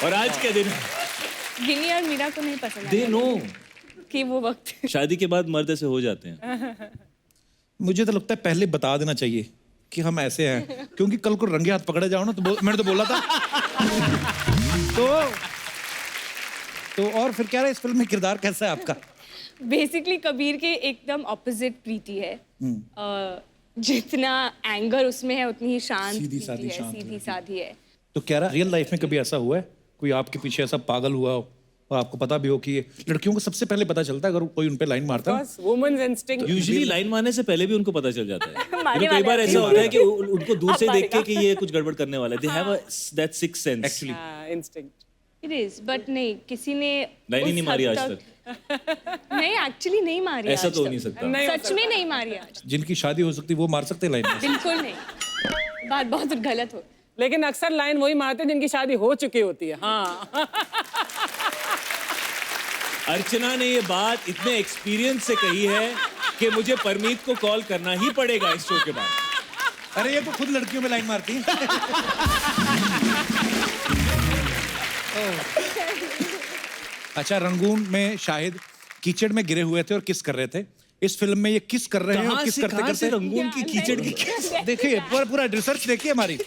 और आज क्या दिन है? गिनी और मीरा को नहीं पसंद दे आया नो कि वो वक्त शादी के बाद मर्द ऐसे हो जाते हैं। मुझे तो लगता है पहले बता देना चाहिए कि हम ऐसे हैं, क्योंकि कल को रंगे हाथ पकड़े जाओ ना तो मैंने तो बोला था। तो और फिर क्या रहा इस फिल्म में किरदार कैसा है आपका? बेसिकली कबीर के एकदम ऑपोजिट प्रीति है। जितना एंगर उसमें है उतनी ही शांत सीधी प्रीति सादी है, शांत सीधी सादी है। तो क्या रहा रियल लाइफ में कभी ऐसा हुआ है कोई आपके पीछे ऐसा पागल हुआ हो और आपको पता भी हो कि ये लड़कियों को सबसे पहले पता चलता है अगर कोई उन पे लाइन मारता है? वुमेन्स इंस्टिंक्ट यूजुअली लाइन मारने से पहले भी उनको पता चल जाता है। मारने कई बार वाले ऐसा आते होता है कि उनको दूर से अब देख के मारेगा। कि ये कुछ गड़बड़ करने वाला है। They have that six sense actually. Instinct it is but नहीं किसी ने लाइन ही उस नहीं मारी हद आज तक- तक। नहीं एक्चुअली नहीं मारी ऐसा आज तो हो तक। नहीं सकता। सच में नहीं मारी आज जिनकी शादी हो सकती है वो मार सकते हैं लाइन में। बिल्कुल नहीं। बात बहुत गलत हो। लेकिन अक्सर लाइन वही मारते हैं जिनकी शादी हो चुकी होती है। हाँ अर्चना ने ये बात इतने एक्सपीरियंस से कही है कि मुझे परमीत को कॉल करना ही पड़ेगा इस शो के बाद। अरे ये तो खुद लड़कियों में लाइन मारती है। अच्छा, रंगून में शाहिद कीचड़ में गिरे हुए थे और किस कर रहे थे। इस फिल्म में ये किस कर रहे हैं और किस करते करते रंगून की कीचड़ की देखिए पूरा रिसर्च देखिए हमारी।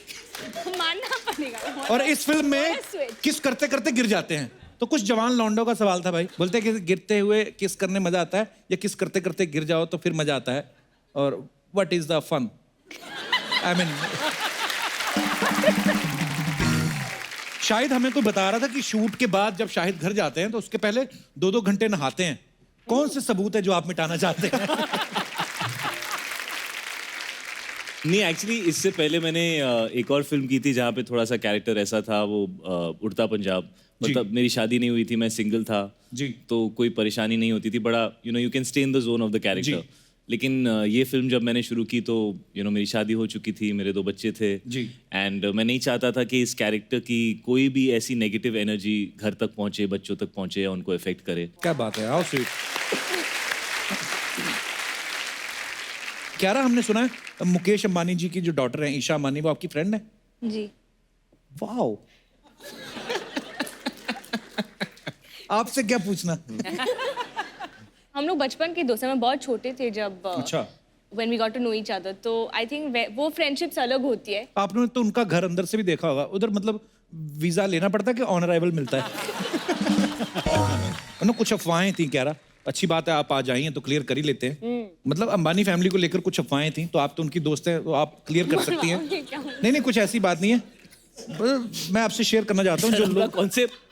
मानना पड़ेगा। और इस फिल्म में किस करते करते गिर जाते हैं। तो कुछ जवान लौंडों का सवाल था भाई, बोलते हैं कि गिरते हुए किस करने मजा आता है या किस करते करते गिर जाओ तो फिर मजा आता है। और what is the fun? I mean Shahid हमें कोई बता रहा था कि शूट के बाद जब शाहिद घर जाते हैं तो उसके पहले 2-2 घंटे नहाते हैं। कौन से सबूत है जो आप मिटाना चाहते हैं? नहीं, एक्चुअली इससे पहले मैंने एक और फिल्म की थी जहाँ पे थोड़ा सा कैरेक्टर ऐसा था, वो उड़ता पंजाब। मतलब मेरी शादी नहीं हुई थी, मैं सिंगल था जी, तो कोई परेशानी नहीं होती थी। बड़ा you can stay in the zone of the character. लेकिन ये फिल्म जब मैंने शुरू की तो मेरी शादी हो चुकी थी, मेरे 2 बच्चे थे जी। एंड मैं नहीं चाहता था कि इस कैरेक्टर की कोई भी ऐसी नेगेटिव एनर्जी घर तक पहुंचे, बच्चों तक पहुंचे या उनको इफेक्ट करे। क्या बात है, हाउ स्वीट। क्यारा, हमने सुना है मुकेश अंबानी जी की जो डॉटर है ईशा अंबानी, वो आपकी फ्रेंड है? जी। वाओ। आपसे क्या पूछना? हम लोग बचपन के दोस्त हैं। मैं बहुत छोटे थे जब अच्छा। when we got to know each other, तो आई थिंक वो फ्रेंडशिप्स अलग होती है। आपने तो उनका घर अंदर से भी देखा होगा। उधर मतलब वीजा लेना पड़ता है कि ऑन अराइवल मिलता है? ना कुछ अफवाहें थी क्यारा, अच्छी बात है आप आ जाइए तो क्लियर कर ही लेते हैं। मतलब अंबानी फैमिली को लेकर कुछ अफवाहें थी, तो आप तो उनकी दोस्त हैं तो आप क्लियर कर सकती हैं। नहीं, कुछ ऐसी बात नहीं है, मैं आपसे शेयर करना चाहता हूँ। जो लोग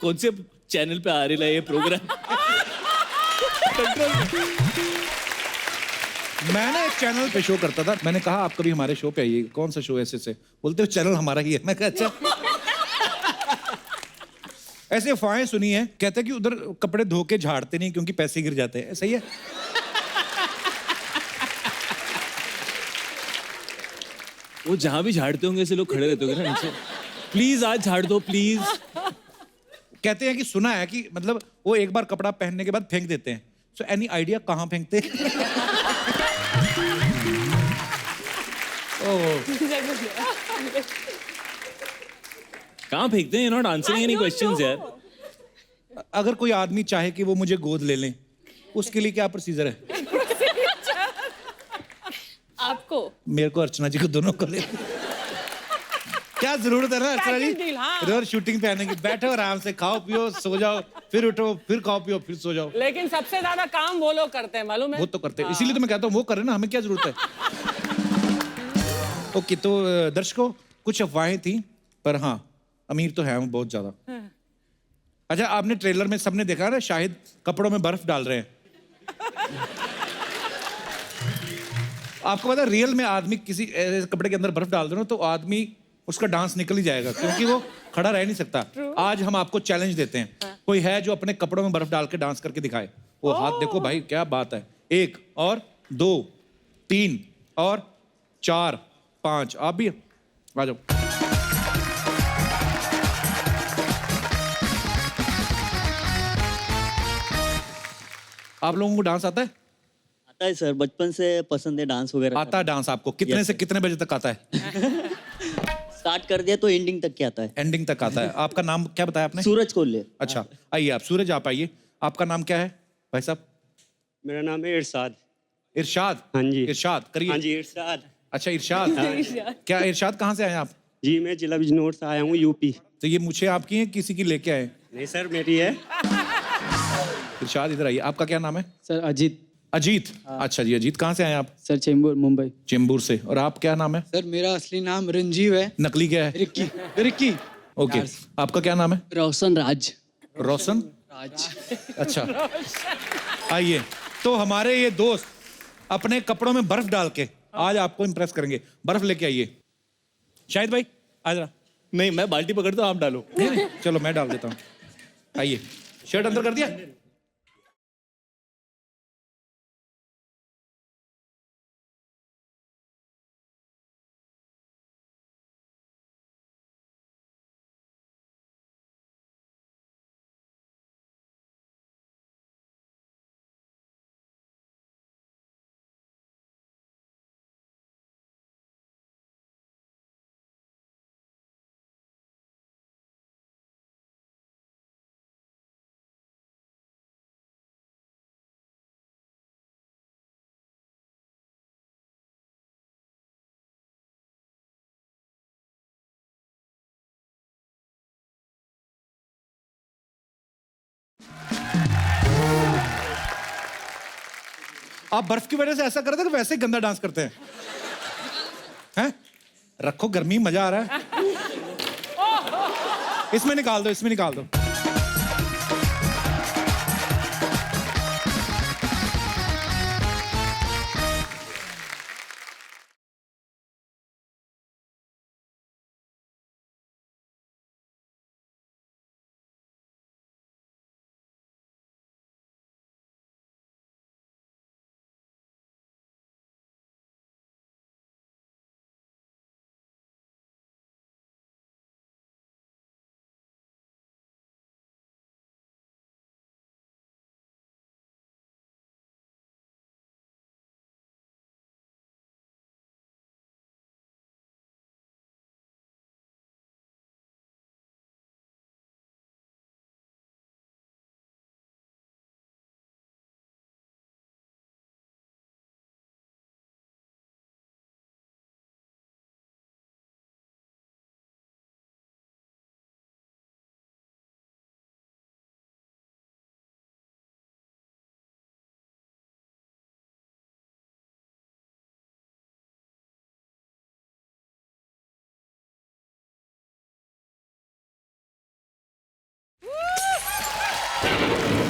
कौन से चैनल पे आ रहा है ये प्रोग्राम? मैंने एक चैनल पे शो करता था, मैंने कहा आप कभी हमारे शो पे आइए। कौन सा शो? ऐसे बोलते हो चैनल हमारा ही है। मैं कहा अच्छा। ऐसे अफवाहें सुनी है, कहते हैं कि उधर कपड़े धो के झाड़ते नहीं क्योंकि पैसे गिर जाते हैं। सही है? वो जहां भी झाड़ते होंगे ऐसे लोग खड़े रहते होंगे ना नीचे, प्लीज आज झाड़ दो प्लीज। कहते हैं कि सुना है कि मतलब वो एक बार कपड़ा पहनने के बाद फेंक देते हैं। सो एनी आइडिया कहाँ फेंकते हैं? कहाँ फेंकते हैं? You not answering any questions यार। अगर कोई आदमी चाहे कि वो मुझे गोद ले लें, उसके लिए क्या प्रोसीजर है? आपको, मेरे को, अर्चना जी को, दोनों को ले। क्या जरूरत है ना अर्चना जी, Package deal, हाँ। रोज शूटिंग पे आने की। बैठो आराम से, खाओ पियो सो जाओ, फिर उठो, फिर खाओ पियो, फिर सो जाओ। लेकिन सबसे ज्यादा काम वो लोग करते हैं, मालूम है? वो तो करते हैं, इसीलिए तो मैं कहता हूँ वो करें ना, हमें क्या जरूरत है। ओके, तो दर्शकों कुछ अफवाहें थी, पर हाँ अमीर तो है वो बहुत ज्यादा। अच्छा, आपने ट्रेलर में सबने देखा ना शाहिद कपड़ों में बर्फ डाल रहे हैं। आपको पता है रियल में आदमी किसी ऐसे कपड़े के अंदर बर्फ डाल दो ना तो आदमी उसका डांस निकल ही जाएगा, क्योंकि वो खड़ा रह नहीं सकता। आज हम आपको चैलेंज देते हैं, कोई है जो अपने कपड़ों में बर्फ डाल के डांस करके दिखाए। वो हाथ देखो भाई, क्या बात है। 1 और 2 3 और 4 5 आप भी आ जाओ। आप लोगों को डांस आता है? आता है सर, बचपन से पसंद है डांस वगैरह। आता है डांस आपको? कितने से कितने बजे तक आता है? स्टार्ट कर दिया तो एंडिंग तक क्या आता है। एंडिंग तक आता है। आपका नाम क्या बताया आपने? सूरज कोल्ले। अच्छा, आइए आप सूरज, आप आइए। आपका नाम क्या है भाई साहब? मेरा नाम है इरशाद। इरशाद? हाँ जी। इरशाद करिए। हाँ जी इरशाद। अच्छा इरशाद। क्या इरशाद कहाँ से आए आप? जी मैं जिला बिजनौर से आया हूँ, यूपी। तो ये मुझे आपकी है, किसी की लेके आए? नहीं सर मेरी है। इरशाद इधर आइए। आपका क्या नाम है? सर अजीत। अजीत? अच्छा जी अजीत, कहाँ से आए आप? सर चेंबूर, मुंबई। चेंबूर से। और आप क्या नाम है? सर मेरा असली नाम रंजीव है। नकली क्या है? रिक्की। रिक्की। ओके, आपका क्या नाम है? रोशन राज। रोशन राज। अच्छा, आइए। तो हमारे ये दोस्त अपने कपड़ों में बर्फ डाल के आज आपको इंप्रेस करेंगे। बर्फ लेके आइए। शाहिद भाई आ जरा। नहीं मैं बाल्टी पकड़ता हूँ, आप डालो। नहीं, चलो मैं डाल देता हूँ। आइए, शर्ट अंदर कर दिया? आप बर्फ की वजह से ऐसा करते हैं कि वैसे ही गंदा डांस करते हैं? हैं? रखो गर्मी, मजा आ रहा है। इसमें निकाल दो, इसमें निकाल दो।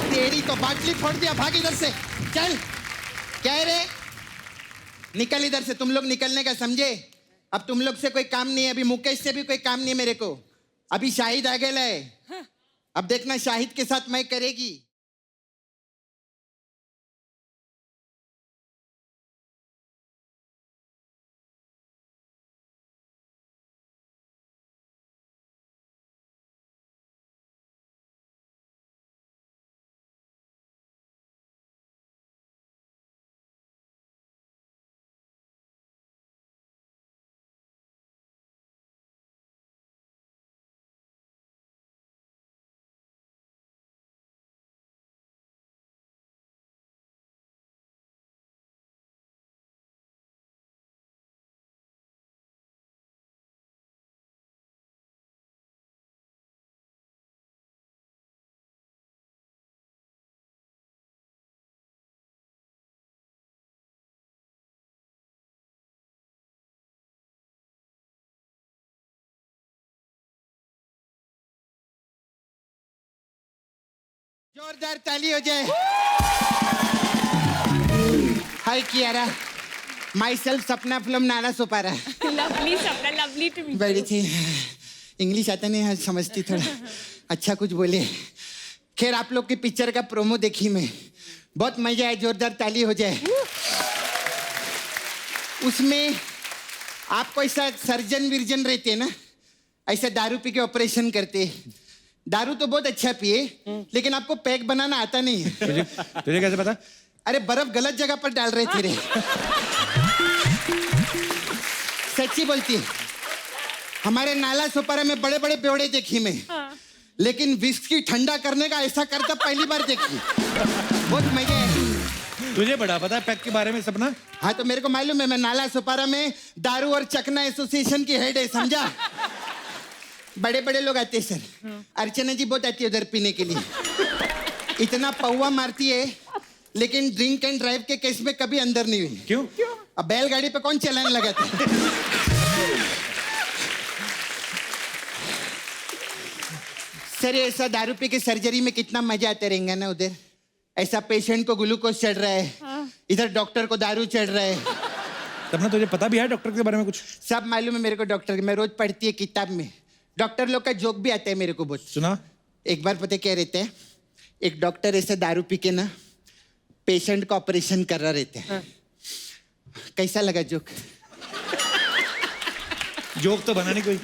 तेरी तो बाटली फोड़ दिया, भाग इधर से। चल, क्या है रे? निकल इधर से। तुम लोग निकलने का समझे? अब तुम लोग से कोई काम नहीं है, अभी मुकेश से भी कोई काम नहीं है मेरे को। अभी शाहिद आ गया है, अब देखना शाहिद के साथ मैं करेगी। जोरदार ताली हो जाए। हाय कियारा, माई सेल्फ सपना फिल्म नाना सोपारा। लवली सपना, लवली टू मीट। बैठी थी, इंग्लिश आता नहीं है, समझती थोड़ा। अच्छा कुछ बोले। खैर आप लोग की पिक्चर का प्रोमो देखी मैं, बहुत मजा आया। जोरदार ताली हो जाए। उसमें आपको ऐसा सर्जन विर्जन रहते हैं ना, ऐसा दारू पी के ऑपरेशन करते। दारू तो बहुत अच्छा पिए, लेकिन आपको पैक बनाना आता नहीं है। तुझे कैसे पता? अरे बर्फ गलत जगह पर डाल रहे थे रे। सच्ची बोलती है, हमारे नाला सोपारा में बड़े बड़े बेवड़े देखी मैं, लेकिन विस्की ठंडा करने का ऐसा करता पहली बार देखी। बहुत मजे आए। तुझे बड़ा पता है पैक के बारे में सपना? हाँ तो मेरे को मालूम है, मैं नाला सोपारा में दारू और चकना एसोसिएशन की हेड है, समझा? बड़े बड़े लोग आते हैं सर। अर्चना जी बहुत आती है उधर पीने के लिए, इतना पौवा मारती है, लेकिन ड्रिंक एंड ड्राइव के केस में कभी अंदर नहीं हुई। क्यों? अब बैलगाड़ी पे कौन चलान लगाता है? सर ऐसा दारू पी के सर्जरी में कितना मजा आता रहेगा ना उधर। ऐसा पेशेंट को ग्लूकोज चढ़ रहा है, इधर डॉक्टर को दारू चढ़ रहा है। तब ना तुझे पता भी है डॉक्टर के बारे में कुछ? सब मालूम है मेरे को डॉक्टर, मैं रोज पढ़ती है किताब में। डॉक्टर लोग का जोक भी आता है मेरे को बहुत। सुना? एक बार पता क्या रहता है, एक डॉक्टर ऐसे दारू पी के ना पेशेंट का ऑपरेशन कर रहा रहता है। कैसा लगा जोक? जोक तो बना नहीं कोई।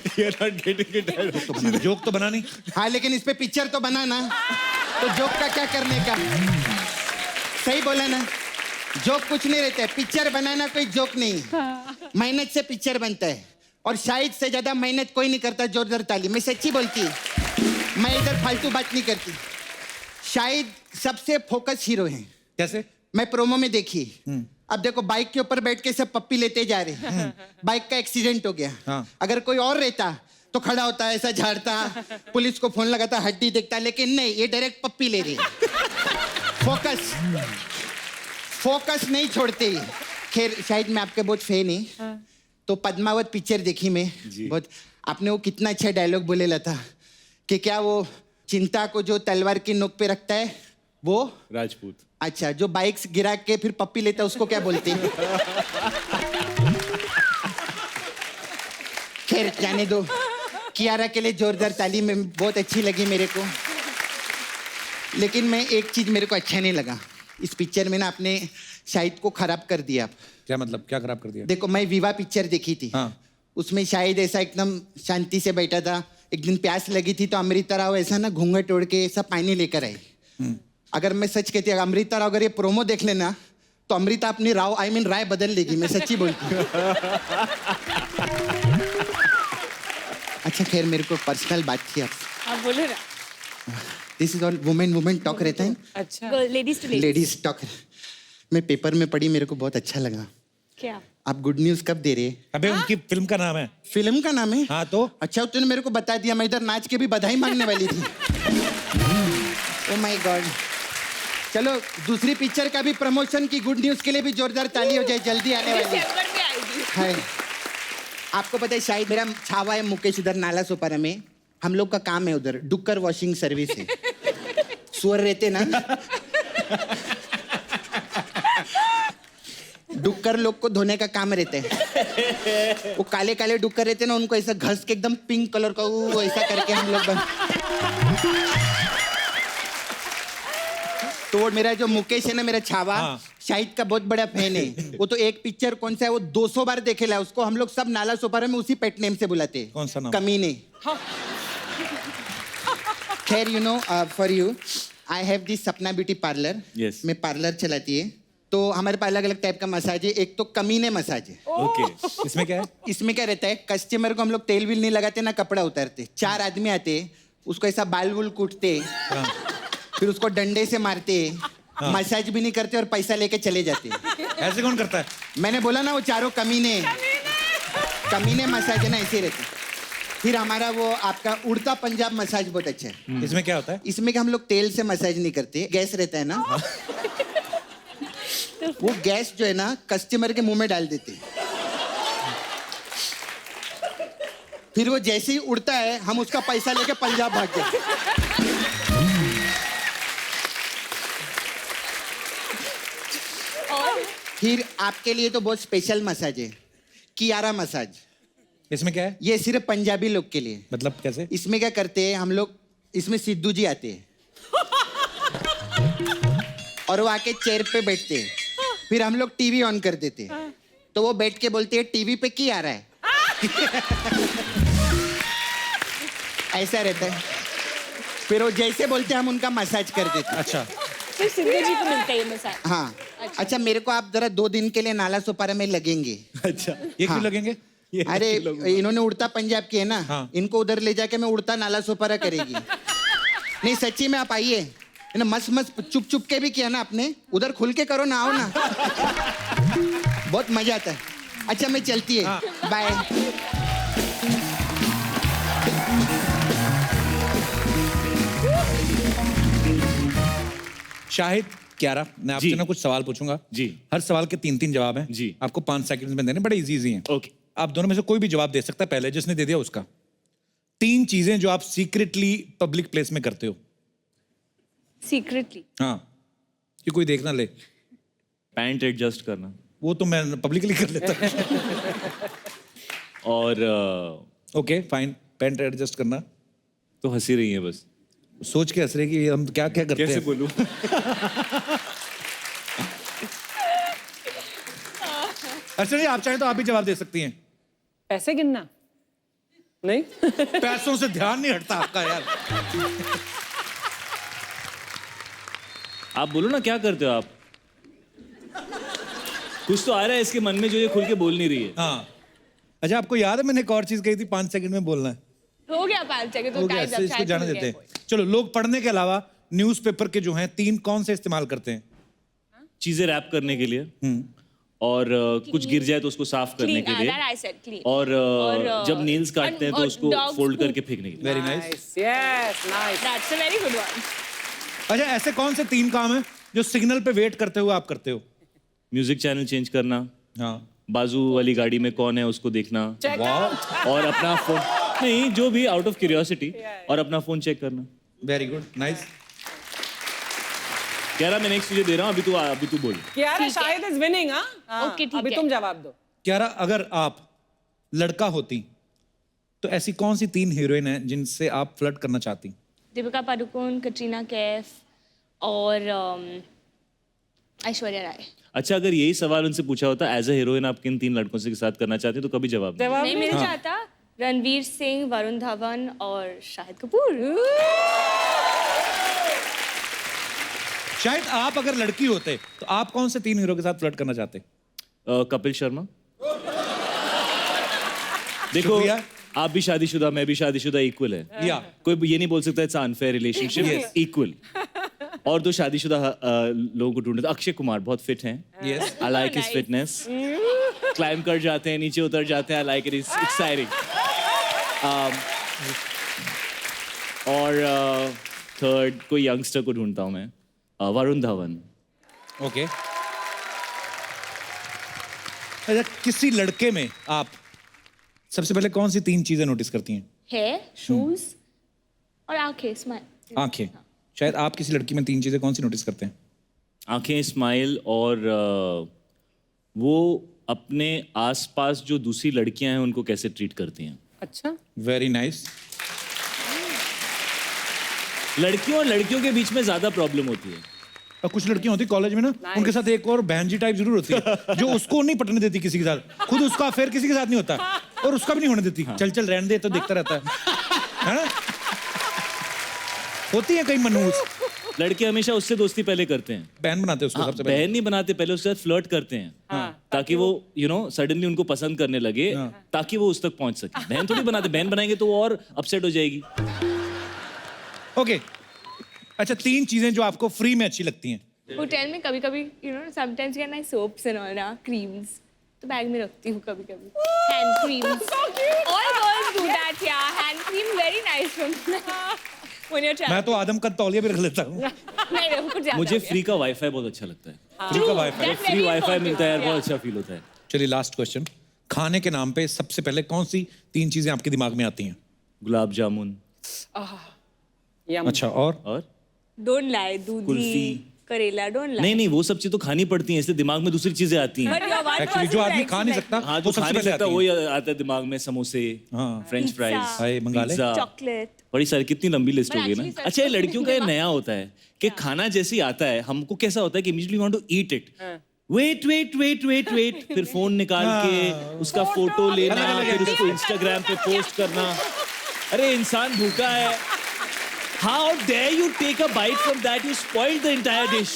जोक तो बना नहीं। हाँ लेकिन इस पे पिक्चर तो बना ना, तो जोक का क्या करने का? सही बोला ना, जोक कुछ नहीं रहता है, पिक्चर बनाना कोई जोक नहीं। मेहनत से पिक्चर बनता है, और शायद से ज्यादा मेहनत कोई नहीं करता। जोरदार ताली। मैं सच्ची बोलती, मैं इधर फालतू बात नहीं करती। शाहिद सबसे फोकस हीरो है। कैसे? मैं प्रोमो में देखी। अब देखो बाइक के ऊपर बैठ के सब पप्पी लेते जा रहे हैं, बाइक का एक्सीडेंट हो गया। हाँ। अगर कोई और रहता तो खड़ा होता, ऐसा झाड़ता, पुलिस को फोन लगाता, हड्डी देखता, लेकिन नहीं, ये डायरेक्ट पप्पी ले रही है। फोकस नहीं छोड़ते। खैर शायद मैं आपके बहुत फैन है। तो पद्मावत पिक्चर देखी मैं बहुत। आपने वो कितना अच्छा डायलॉग बोलेला था कि क्या वो चिंता को जो तलवार की नोक पे रखता है वो राजपूत। अच्छा, जो बाइक्स गिरा के फिर पप्पी लेता है उसको क्या बोलते हैं? खैर जाने दो। कियारा के लिए जोरदार ताली में बहुत अच्छी लगी मेरे को। लेकिन मैं एक चीज मेरे को अच्छा नहीं लगा इस पिक्चर में ना, आपने शाहिद को खराब कर दिया। क्या मतलब? क्या खराब कर दिया? देखो मैं विवाह पिक्चर देखी थी। हाँ। उसमें शाहिद ऐसा एकदम शांति से बैठा था। एक दिन प्यास लगी थी तो अमृता राव ऐसा ना घूंघट ओढ़ के ऐसा पानी लेकर आई। अगर मैं सच कहती, अमृता राव अगर ये प्रोमो देख लेना तो अमृता अपनी राय बदल लेगी। मैं सच्ची बोलती हूँ। अच्छा खैर मेरे को पर्सनल बात थी आपसे। आप बोले ना। This is all women talk रहता है। अच्छा। Ladies to ladies talk. मैं पेपर में पढ़ी, मेरे को बहुत अच्छा लगा। क्या? आप गुड न्यूज कब दे रहे हैं? अबे उनकी फिल्म का नाम है। फिल्म का नाम है? हाँ तो अच्छा तूने मेरे को बता दिया, मैं इधर नाच के भी बधाई मांगने वाली थी। Oh my God. चलो दूसरी पिक्चर का भी प्रमोशन की गुड न्यूज के लिए भी जोरदार ताली हो जाए, जल्दी आने वाली है। आपको पता है शायद मेरा छावा है मुकेश उधर नाला सोपारा में। हम लोग का काम है उधर डुक्कर वॉशिंग सर्विस है। सुअर रहते ना, डुक्कर लोग को धोने का काम रहता है। वो काले काले डुक्कर रहते ना, उनको ऐसा घस के एकदम पिंक कलर का वो ऐसा करके हम लोग तो वो मेरा जो मुकेश है ना, मेरा छावा, शाहिद का बहुत बड़ा फैन है। वो तो एक पिक्चर कौन सा है वो 200 बार देखेला। उसको हम लोग सब नाला सोपारा में उसी पेट नेम से बुलाते हैं। कौन सा नाम? कमीने। खैर you know for you I have this सपना ब्यूटी पार्लर। Yes. मैं पार्लर चलाती है। तो हमारे पास अलग अलग टाइप का मसाज है। एक तो कमीने मसाज है। ओके। इसमें क्या है? इसमें क्या रहता है, कस्टमर को हम लोग तेल विल नहीं लगाते ना कपड़ा उतारते। 4 आदमी आते, उसको ऐसा बाल वुल कूटते, फिर उसको डंडे से मारते, मसाज भी नहीं करते और पैसा लेके चले जाते। ऐसे कौन करता है? मैंने बोला ना वो चारों कमीने मसाज है ना, ऐसे रहते। फिर हमारा वो आपका उड़ता पंजाब मसाज बहुत अच्छा है। इसमें क्या होता है? इसमें कि हम लोग तेल से मसाज नहीं करते, गैस रहता है ना, वो गैस जो है ना कस्टमर के मुंह में डाल देते हैं। फिर वो जैसे ही उड़ता है हम उसका पैसा लेके पंजाब भाग जाते। फिर आपके लिए तो बहुत स्पेशल मसाज है, कियारा मसाज। इसमें क्या है? ये सिर्फ पंजाबी लोग के लिए। मतलब कैसे? इसमें क्या करते हैं हम लोग, इसमें सिद्धू जी आते हैं और वो आके चेयर पे बैठते हैं। फिर हम लोग टीवी ऑन कर देते हैं। तो वो बैठ के बोलती है टीवी पे की आ रहा है ऐसा रहता है। फिर वो जैसे बोलते हैं हम उनका मसाज कर देते हैं। अच्छा फिर सिद्धू जी को मिलता है ये मसाज। हाँ अच्छा मेरे को आप जरा 2 दिन के लिए नाला सोपारा में लगेंगे। अच्छा ये क्यों लगेंगे? अरे इन्होंने उड़ता पंजाब की है ना, इनको उधर ले जाके मैं उड़ता नाला सोपारा करेगी। नहीं सच्ची में आप आइए, ना मस्त मस्त चुप चुप के भी किया ना आपने, उधर खुल के करो ना, आओ ना। बहुत मजा आता है। अच्छा मैं चलती है, बाय। शाहिद, क्यारा, मैं आपसे ना कुछ सवाल पूछूंगा जी। हर सवाल के 3-3 जवाब हैं जी। आपको 5 सेकंड में देने, बड़े इजी हैं। ओके। आप दोनों में से कोई भी जवाब दे सकता है, पहले जिसने दे दिया उसका। 3 चीजें जो आप सीक्रेटली पब्लिक प्लेस में करते हो। सीक्रेटली? हाँ, कि कोई देख ना ले। पैंट एडजस्ट करना, वो तो मैं पब्लिकली कर लेता हूँ। और ओके फाइन, पैंट एडजस्ट करना। तो हंसी रही है बस, सोच के हंस रहे कि हम क्या क्या करते हैं। कैसे बोलूं? अच्छा जी, आप चाहें तो आप भी जवाब दे सकती हैं। पैसे गिनना? नहीं। पैसों से ध्यान नहीं हटता आपका यार। आप बोलो ना, क्या करते हो आप? कुछ तो आ रहा है इसके मन में जो ये खुल के बोल नहीं रही है। हाँ। अच्छा आपको याद है मैंने एक और चीज कही थी, 5 सेकंड में बोलना है। हो गया 5 सेकंड तो हो गया, इससे इसको जाने देते हैं। चलो, लोग पढ़ने के अलावा न्यूज़पेपर के जो हैं 3 कौन से इस्तेमाल करते हैं? चीजें रैप करने के लिए, और कुछ गिर जाए तो उसको साफ करने के लिए, और जब नेल्स काटते हैं तो उसको फोल्ड करके फेंकने के लिए। Very nice. Yes, nice. That's a very good one. अच्छा ऐसे कौन से 3 काम हैं जो सिग्नल पे वेट करते हुए आप करते हो? म्यूजिक चैनल चेंज करना, हाँ, बाजू वाली गाड़ी में कौन है उसको देखना, और अपना फोन, नहीं जो भी आउट ऑफ क्यूरियोसिटी, और अपना फोन चेक करना। Very good, nice. क्यारा, मैं नेक्स्ट तुझे दे रहा हूँ, अभी तू बोल। Kiara, Shahid is winning. हाँ ओके, ठीक अभी है। तुम जवाब दो। क्यारा, अगर आप लड़का होती तो ऐसी कौन सी 3 हीरोइन हैं जिनसे आप फ्लर्ट करना चाहती? दीपिका पादुकोण, कटरीना कैफ और ऐश्वर्या राय। अच्छा, अगर यही सवाल उनसे पूछा होता एज अ हीरोइन आप किन 3 लड़कों से के साथ करना चाहते हो, तो कभी जवाब नहीं मिल जाता। रणवीर सिंह, वरुण धवन और शाहिद कपूर। शायद आप अगर लड़की होते तो आप कौन से 3 हीरो के साथ फ्लर्ट करना चाहते? कपिल शर्मा। देखो, आप भी शादीशुदा, मैं भी शादीशुदा, इक्वल है। या कोई ये नहीं बोल सकता इट्स अनफेयर रिलेशनशिप, इक्वल। और 2 शादीशुदा लोगों को ढूंढते, अक्षय कुमार बहुत फिट हैं, I like his fitness, climb कर जाते हैं, नीचे उतर जाते हैं, I like it, is exciting. और थर्ड कोई यंगस्टर को ढूंढता हूं मैं, वरुण धवन। ओके। अच्छा, किसी लड़के में आप सबसे पहले कौन सी 3 चीजें नोटिस करती हैं? हेयर, शूज और आंखें, स्माइल। आंखें। शायद आप किसी लड़की में 3 चीजें कौन सी नोटिस करते हैं? आंखें, स्माइल, और वो अपने आसपास जो दूसरी लड़कियां हैं उनको कैसे ट्रीट करती हैं। अच्छा, वेरी नाइस। लड़कियों और लड़कियों के बीच में ज्यादा प्रॉब्लम होती है। और कुछ लड़कियां होती कॉलेज में ना, उनके साथ एक और बहन जी टाइप जरूर होती है जो उसको नहीं पटने देती किसी के साथ, खुद उसका अफेयर किसी के साथ नहीं होता और उसका भी नहीं होने देती। चल चल रहने दे, तो देखता रहता है ना। होती है कई मनहूस लड़के, हमेशा उससे दोस्ती पहले करते हैं, बहन बनाते हैं उसको। सबसे पहले बहन नहीं बनाते, पहले उसके साथ फ्लर्ट करते हैं, ताकि वो सडनली उनको पसंद करने लगे, ताकि वो उस तक पहुंच सके। बहन थोड़ी बनाते, बहन बनाएंगे तो वो और अपसेट हो जाएगी। ओके। अच्छा, 3 चीजें जो आपको फ्री में अच्छी लगती हैं। होटल में कभी-कभी sometimes get nice soaps and all ना, क्रीम्स, तो बैग में रखती हूँ कभी-कभी। Hand creams, all girls do that yeah, hand cream very nice when you are मैं तो आदम का तौलिया भी रख लेता हूँ। मुझे फ्री का वाईफाई बहुत अच्छा लगता है। फ्री का वाईफाई, फ्री वाईफाई मिलता है यार, बहुत अच्छा फील होता है। चलिए लास्ट क्वेश्चन, खाने के नाम पे सबसे पहले कौन सी 3 चीजें आपके दिमाग में आती हैं? गुलाब जामुन। अच्छा, और डोंट लाई, दूधी, करेला, डोंट लाई। नहीं, वो सब चीज तो खानी पड़ती हैं, इसलिए दिमाग में दूसरी चीजें आती हैं। एक्चुअली जो आदमी खा नहीं सकता, हाँ, जो खा नहीं सकता वही आता है दिमाग में। समोसे, फ्रेंच फ्राइज, पिज्जा, चॉकलेट, बड़ी सारी, कितनी लंबी लिस्ट हो गई ना। अच्छा, ये लड़कियों का ये नया होता है कि खाना जैसे ही आता है हमको कैसा होता है कि immediately want to eat it, wait wait wait wait wait, फिर फोन निकाल के उसका फोटो लेना, फिर उसको इंस्टाग्राम पे पोस्ट करना। अरे इंसान भूखा है। How dare you take a bite from that? You spoiled the entire dish.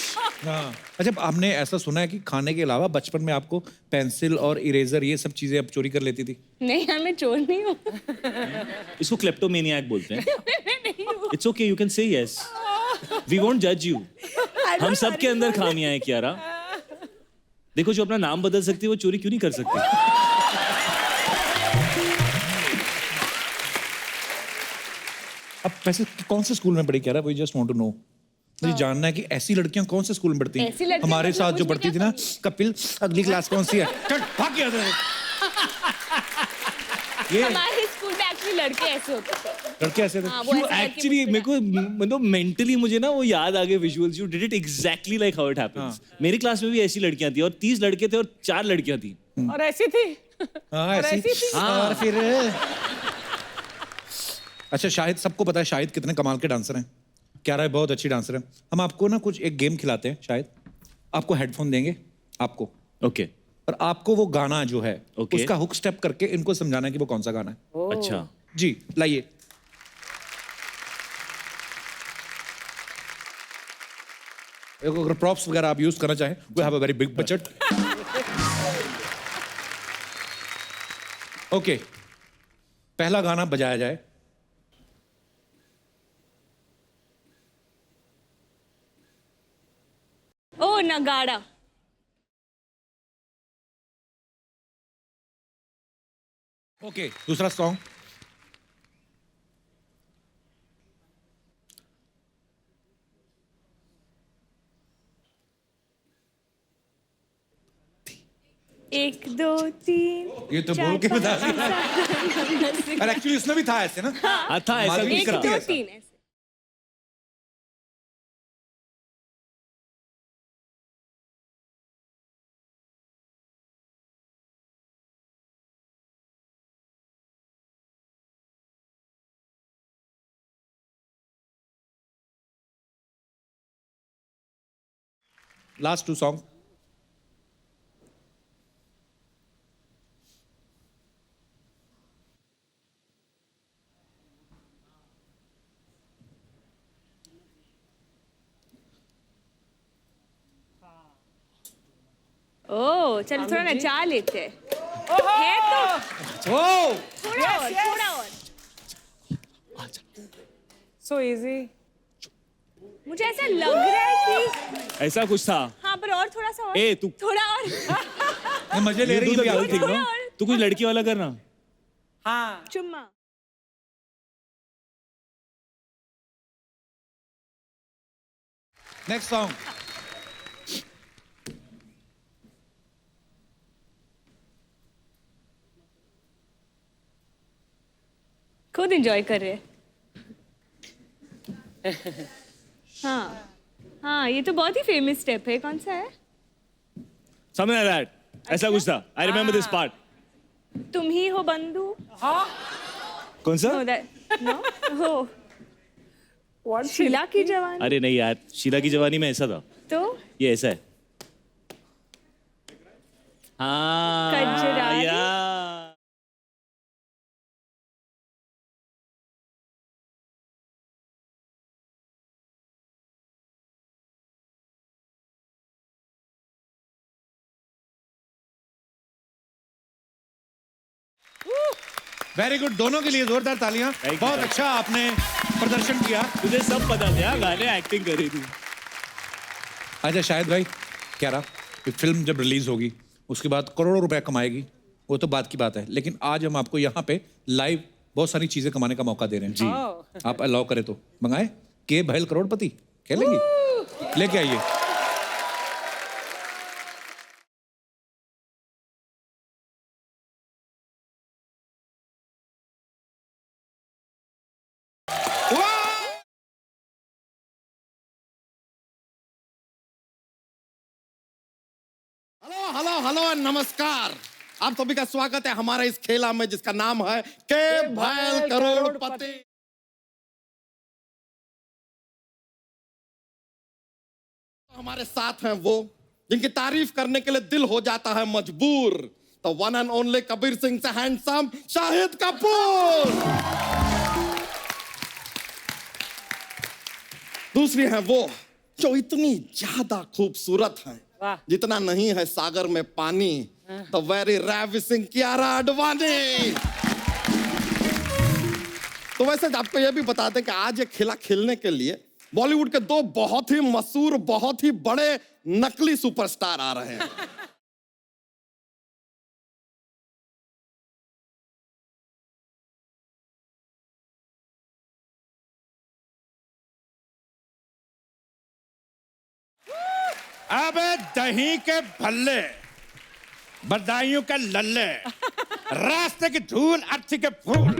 हाँ। अच्छा, आपने ऐसा सुना है कि खाने के अलावा बचपन में आपको पेंसिल और इरेजर ये सब चीजें आप चोरी कर लेती थी? नहीं यार, मैं चोर नहीं हूँ। इसको क्लेप्टोमेनियाक बोलते हैं। It's okay, you can say yes. We won't judge you. हम सब के अंदर खामियां हैं कियारा। देखो, जो अपना नाम बदल सकती है वो चोरी क्यों नहीं कर सकती? अब वैसे कौन से स्कूल में पढ़ी Kiara? We just want to know. मुझे जानना है कि ऐसी लड़कियां कौन से स्कूल में पढ़ती हैं? हमारे साथ जो पढ़ती थी ना, कपिल, अगली क्लास कौन सी है? कट, भाग गया था। ये हमारे स्कूल में एक्चुअली लड़के ऐसे होते थे। लड़के ऐसे थे? You actually, मेरे को मतलब मेंटली मुझे ना वो याद आ गए visuals. You did it exactly like how it happens. मेरी क्लास में भी ऐसी लड़कियां थी और 30 लड़के थे और 4 लड़कियां थी। और ऐसी थी। हाँ, ऐसी थी। और फिर अच्छा, शाहिद, सबको पता है शाहिद कितने कमाल के डांसर हैं। क्यारा बहुत अच्छी डांसर है। हम आपको ना कुछ एक गेम खिलाते हैं। शायद आपको हेडफोन देंगे आपको, ओके, और आपको वो गाना जो है Okay. उसका हुक स्टेप करके इनको समझाना है कि वो कौन सा गाना है। अच्छा जी, लाइए। अगर प्रॉप्स वगैरह आप यूज करना चाहें, we have a very big budget. Okay, पहला गाना बजाया जाए। ओ नगाड़ा। ओके, दूसरा सॉन्ग। एक दो तीन। ये तो बोल के बता दिया। और एक्चुअली इसमें भी था ऐसे ना? हाँ था ऐसा। एक दो तीन ऐसे। Last 2 song. ओ चल थोड़ा नचा लेते हैं। है तो थोड़ा और, थोड़ा और। So easy. मुझे ऐसा लग रहा है कि ऐसा कुछ था। हाँ, पर और थोड़ा सा और। ए तू थोड़ा और। मजे ले रही है। थोड़ा और। तू कुछ लड़की वाला करना। हाँ। चुम्मा। Next song. खुद एंजॉय कर रहे हैं। हाँ हाँ, ये तो बहुत ही फेमस स्टेप है। कौन सा है? Something like that. ऐसा कुछ था। I remember this part. तुम ही हो बंधु। हाँ। कौन सा? No, that no. हो। शीला की जवानी। अरे नहीं यार, शीला की जवानी में ऐसा था। तो ये ऐसा है। हाँ कजरारी। यार। वेरी गुड, दोनों के लिए जोरदार तालियां। बहुत अच्छा आपने प्रदर्शन किया। तुझे सब पता था, गाने एक्टिंग करी थी। अच्छा शाहिद भाई, क्या रहा, फिल्म जब रिलीज होगी उसके बाद करोड़ों रुपए कमाएगी, वो तो बात की बात है, लेकिन आज हम आपको यहाँ पे लाइव बहुत सारी चीजें कमाने का मौका दे रहे हैं। जी आप अलाउ करें तो मंगाए के भैल करोड़पति खेलेंगे, लेके आइए। हेलो हेलो हेलो नमस्कार, आप सभी का स्वागत है हमारे इस खेला में जिसका नाम है के भैल करोड़पति। हमारे साथ हैं वो जिनकी तारीफ करने के लिए दिल हो जाता है मजबूर, तो one and only Kabir Singh से हैंडसम शाहिद कपूर। दूसरी है वो जो इतनी ज्यादा खूबसूरत है, जितना नहीं है सागर में पानी, तो वेरी रेविसिंग कियारा आडवाणी। तो वैसे आपको यह भी बता दें कि आज ये खेला खेलने के लिए बॉलीवुड के दो बहुत ही मशहूर, बहुत ही बड़े नकली सुपरस्टार आ रहे हैं। अबे दही के भल्ले, बदायूं के लल्ले, रास्ते की धूल, अर्थी के फूल।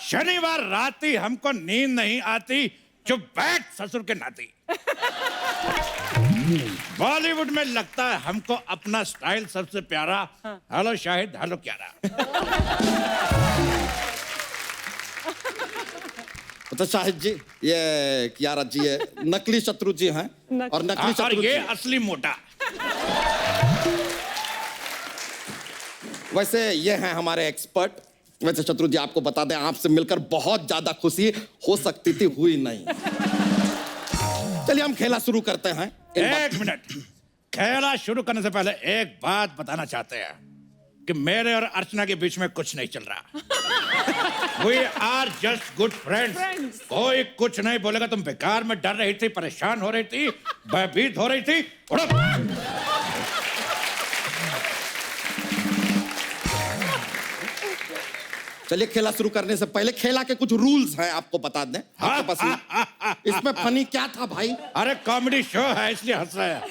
शनिवार राती हमको नींद नहीं आती, चुप बैठ ससुर के नाती। बॉलीवुड में लगता है हमको अपना स्टाइल सबसे प्यारा। हेलो शाहिद, हेलो क्यारा। तो शाहिद जी, ये कियारा जी ये नकली शत्रु जी हैं, और नकली और शत्रु ये जी। असली मोटा। वैसे ये हैं हमारे एक्सपर्ट। वैसे शत्रु जी आपको बता दें, आपसे मिलकर बहुत ज्यादा खुशी हो सकती थी, हुई नहीं। चलिए हम खेला शुरू करते हैं। एक मिनट, खेला शुरू करने से पहले एक बात बताना चाहते हैं कि मेरे और अर्चना के बीच में कुछ नहीं चल रहा। We are just good friends. कोई कुछ नहीं बोलेगा। तुम बेकार में डर रही थी, परेशान हो रही थी, भयभीत हो रही थी। उड़ो। चलिए खेला शुरू करने से पहले खेला के कुछ रूल्स हैं, आपको बता दें। आपके पास इसमें फनी क्या था भाई? अरे कॉमेडी शो है इसलिए हंस रहे हैं।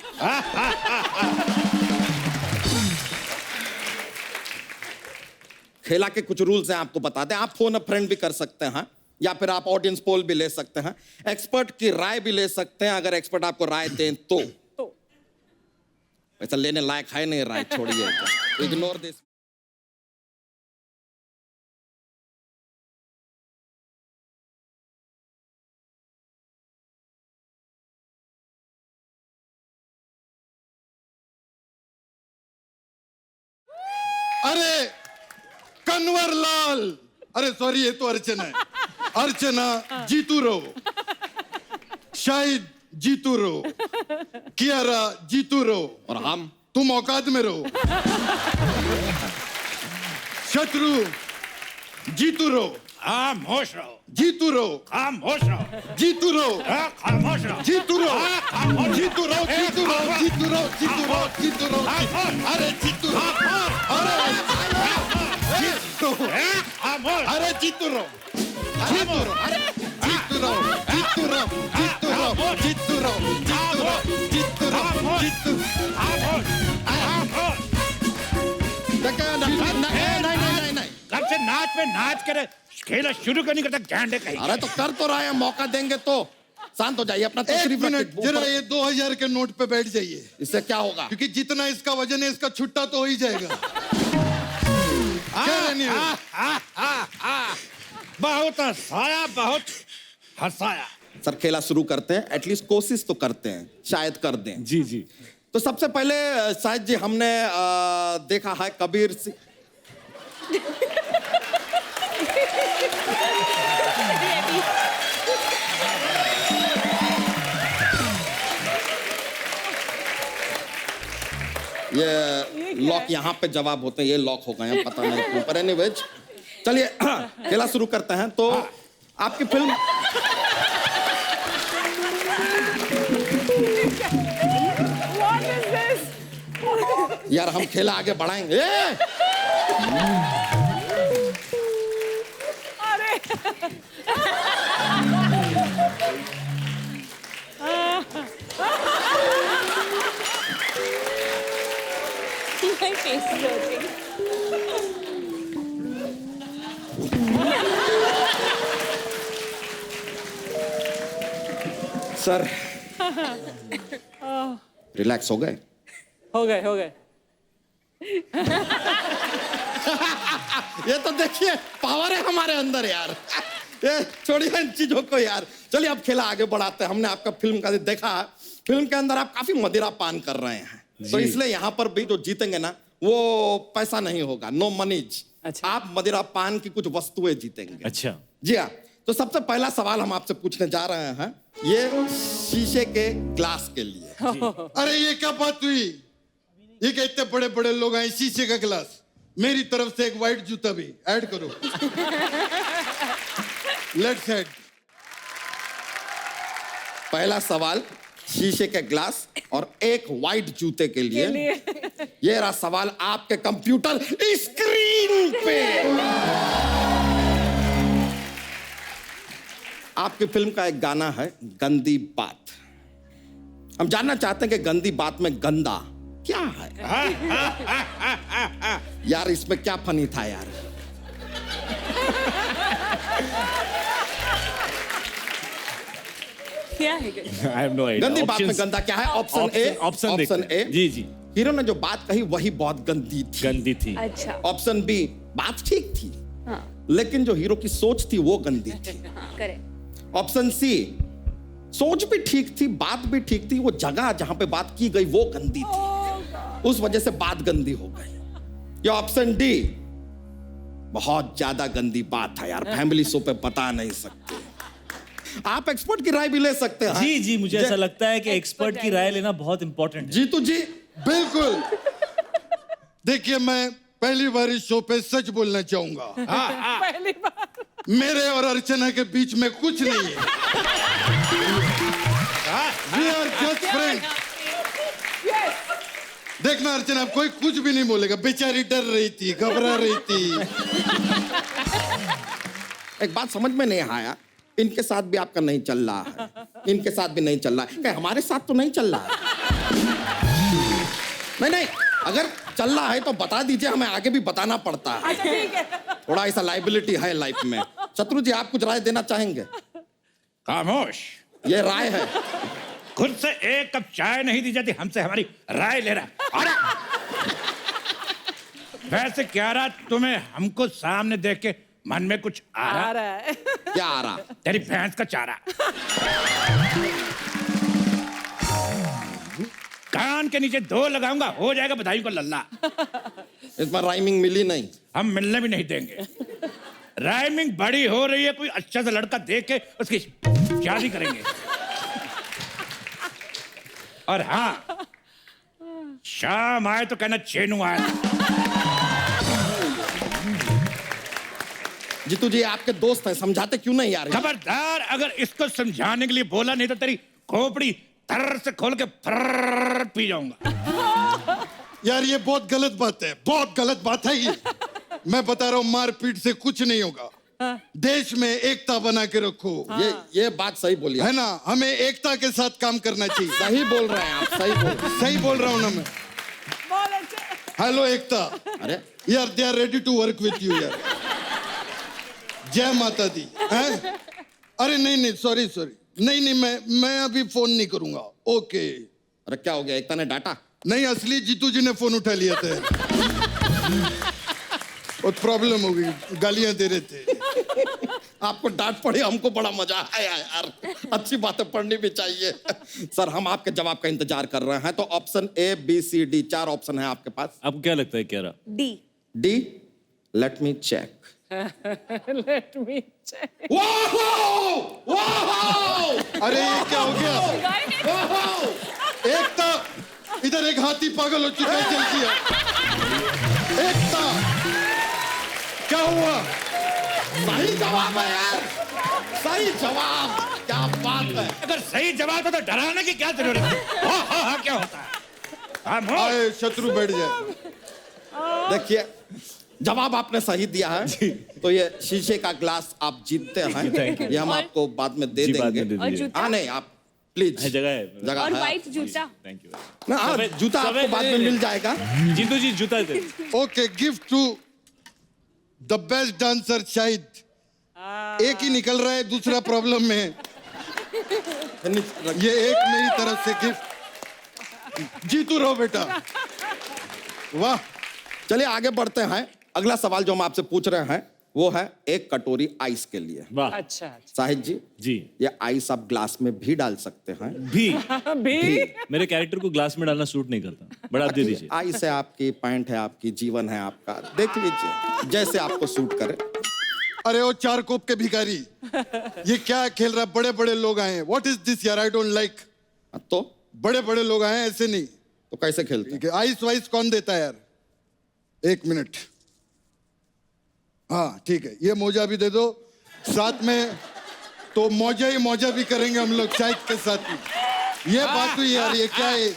खेला के कुछ रूल्स हैं, आपको बता दें। आप फोन अ फ्रेंड भी कर सकते हैं, या फिर आप ऑडियंस पोल भी ले सकते हैं, एक्सपर्ट की राय भी ले सकते हैं, अगर एक्सपर्ट आपको राय दें तो। वैसा लेने लायक है नहीं राय, छोड़िए, इग्नोर दिस। अरे कन्वर लाल, अरे सॉरी, ये तो अर्चना है। अर्चना जीतू रहो, शाहिद जीतू रहो, कियारा जीतू रहो, और हम तुम औकात में रहो। शत्रु जीतू रहो, खामोश रहो। जीतू रहो, खामोश रहो। जीतू रहो, खामोश रहो। जीतू रहो, जीतू रहो, जीतू रहो, जीतू रहो, जीतू रहो, जीतू रहो। अरे जीतू रहो, अरे जीतू रहो, अरे जीतू रहो, जीतू रहो, अरे जीतू रहो, जीतू रहो, जीतू रहो, जीतू रहो, जीतू रहो, जीतू रहो, जीतू। नहीं, कब से नाच पे नाच करे, खेला शुरू क्यों नहीं करता गैंडे कहीं? अरे तो कर तो रहा है, मौका देंगे तो। शांत हो जाइए, अपना एक तशरीफ मिनट रखिए। जरा, ये 2000 के नोट पे बैठ जाइए। इससे क्या होगा? क्योंकि जितना इसका वजन है, इसका छुट्टा तो हो ही जाएगा। बहुत हंसाया, बहुत हंसाया। सर खेला शुरू करते हैं, एटलीस्ट कोशिश तो करते हैं, शायद कर दें। जी जी। तो सबसे पहले शायद जी हमने देखा है कबीर सिंह। ये लॉक यहाँ पे जवाब होते हैं, ये लॉक हो गए हैं, पता नहीं क्यों, पर एनीवेज चलिए खेला शुरू करते हैं। तो आपकी फिल्म What is this? यार, हम खेला आगे बढ़ाएंगे। अरे My face is hurting. Sir relax हो गए? हो गए। ये तो देखिए पावर है हमारे अंदर यार। ये छोड़िए इन चीजों को यार। चलिए अब खेला आगे बढ़ाते हैं। हमने आपका फिल्म का देखा है, फिल्म के अंदर आप काफी मदिरा पान कर रहे हैं, तो इसलिए यहाँ पर भी जो जीतेंगे ना वो पैसा नहीं होगा, नो मनीज। अच्छा। आप मदिरा पान की कुछ वस्तुएं जीतेंगे। अच्छा जी हाँ। तो सबसे पहला सवाल हम आपसे पूछने जा रहे हैं, ये शीशे के ग्लास के लिए। अरे ये क्या बात हुई? ये क्या इतने बड़े बड़े लोग आए, शीशे का गिलास? मेरी तरफ से एक वाइट जूता भी ऐड करो। Let's head. पहला सवाल शीशे के ग्लास और एक वाइट जूते के लिए। ये रहा सवाल आपके कंप्यूटर स्क्रीन पे। आपकी फिल्म का एक गाना है गंदी बात। हम जानना चाहते हैं कि गंदी बात में गंदा क्या है। यार इसमें क्या फनी था यार। क्या है I have no idea. गंदी बात में Options- गंदा क्या है? Option A. Ji ji. Hero ने जो बात कही वही बहुत गंदी थी। अच्छा। ऑप्शन बी, बात ठीक थी हाँ लेकिन जो हीरो की सोच थी वो गंदी थी। करेक्ट। ऑप्शन सी, सोच भी ठीक थी, बात भी ठीक थी, वो जगह जहां पे बात की गई वो गंदी थी, उस वजह से बात गंदी हो गई। या ऑप्शन डी, बहुत ज्यादा गंदी बात है यार, फैमिली शो पे बता नहीं सकते। आप एक्सपर्ट की राय भी ले सकते हैं। जी जी, मुझे ऐसा लगता है कि एक्सपर्ट की राय लेना बहुत इंपॉर्टेंट है। जीतू जी बिल्कुल। देखिए मैं पहली बार इस शो पे सच बोलना चाहूंगा। पहली बार मेरे और अर्चना के बीच में कुछ नहीं है। We are just friends। देखना अर्चना, कोई कुछ भी नहीं बोलेगा, बेचारी डर रही थी, घबरा रही थी। एक बात समझ में नहीं आया, इनके साथ भी आपका नहीं चल रहा है, इनके साथ भी नहीं चल रहा है, क्या हमारे साथ तो नहीं चल रहा है? नहीं, अगर चल रहा है तो बता दीजिए, हमें आगे भी बताना पड़ता है। अच्छा ठीक है। थोड़ा ऐसा लाइबिलिटी है लाइफ में। शत्रु जी, आप कुछ राय देना चाहेंगे? खामोश। ये राय है। खुद से एक कप चाय नहीं दी जाती, हमसे हमारी राय ले रहा। अरे वैसे क्या रहा तुम्हें हमको सामने देख के मन में कुछ आ रहा है? क्या आ रहा? तेरी भैंस का चारा। कान के नीचे 2 लगाऊंगा, हो जाएगा बधाई को लल्ला। इसमें राइमिंग मिली नहीं। हम मिलने भी नहीं देंगे। राइमिंग बड़ी हो रही है, कोई अच्छा सा लड़का देख के उसकी शादी करेंगे। और हाँ, शाम आए तो कहना चेनू आया। जीतू जी आपके दोस्त हैं, समझाते क्यों नहीं यार? खबरदार, अगर इसको समझाने के लिए बोला नहीं तो तेरी खोपड़ी तर से खोल के फर्र पी जाऊंगा। यार ये बहुत गलत बात है, बहुत गलत बात है ये। मैं बता रहा हूँ, मारपीट से कुछ नहीं होगा। देश में एकता बना के रखो। ये बात सही बोली है ना, हमें एकता के साथ काम करना चाहिए। सही बोल रहे हैं आप, सही बोल रहा हूँ ना मैं। हेलो एकता। अरे यार they are ready to work with you यार। जय माता दी। हैं? अरे नहीं सॉरी नहीं मैं अभी फोन नहीं करूंगा। ओके। अरे क्या हो गया, एकता ने डांटा? नहीं, असली जीतू जी ने फोन उठा लिया था। और प्रॉब्लम हो गई, गालियां दे रहे थे। आपको डांट पड़ी, हमको बड़ा मजा आया यार। अच्छी बातें पढ़नी भी चाहिए। सर हम आपके जवाब का इंतजार कर रहे हैं, तो option A B C D 4 option है आपके पास। आपको क्या लगता है क्या रहा? D. Let me check. Let me check. अरे ये क्या हो गया? एकता, इधर एक हाथी पागल हो चुका है, चलती है। एकता, क्या हुआ? सही जवाब है यार, सही जवाब। क्या बात है। अगर सही जवाब हो तो डराने की क्या जरूरत है? हाँ, क्या होता है? आए शत्रु बैठ जाए। देखिए, जवाब आपने सही दिया है, तो ये शीशे का ग्लास आप जीतते हैं। ये हम आपको बाद में दे देंगे। हाँ नहीं, आप प्लीज, जगह और है। वाइट जूता। Thank you. ना हाँ, जूता आपको बाद में मिल जाएगा। जीतू जी जूता दे। Okay, gift to the best dancer Shahid. एक ही निकल रहा है, दूसरा प्रॉब्लम में है। ये एक मेरी तरफ से गिफ्ट। जीतू रहो बेटा। वाह। चलिए आगे बढ़ते हैं। अगला सवाल जो हम आपसे पूछ रहे हैं, वो है एक कटोरी आइस के लिए। अच्छा साहिद जी जी ये आइस आप ग्लास में भी डाल सकते हैं। भी भी मेरे कैरेक्टर को ग्लास में डालना सूट नहीं करता, बट आप दे दीजिए। आइस है आपकी, पैंट है आपकी, जीवन है आपका, देख लीजिए जैसे आपको सूट करे। अरे वो 4 कोप के भिखारी, ये क्या खेल रहा है? बड़े बड़े लोग आए हैं। व्हाट इज दिस यार? I don't like. तो बड़े बड़े लोग आए हैं, ऐसे नहीं। तो कैसे खेलते हैं? आइस वाइस कौन देता है यार? 1 मिनट। हाँ ठीक है, ये मोजा भी दे दो साथ में, तो मौजा ही मौजा भी करेंगे हम लोग चाय के साथ में। ये बात हुई यार, ये क्या है?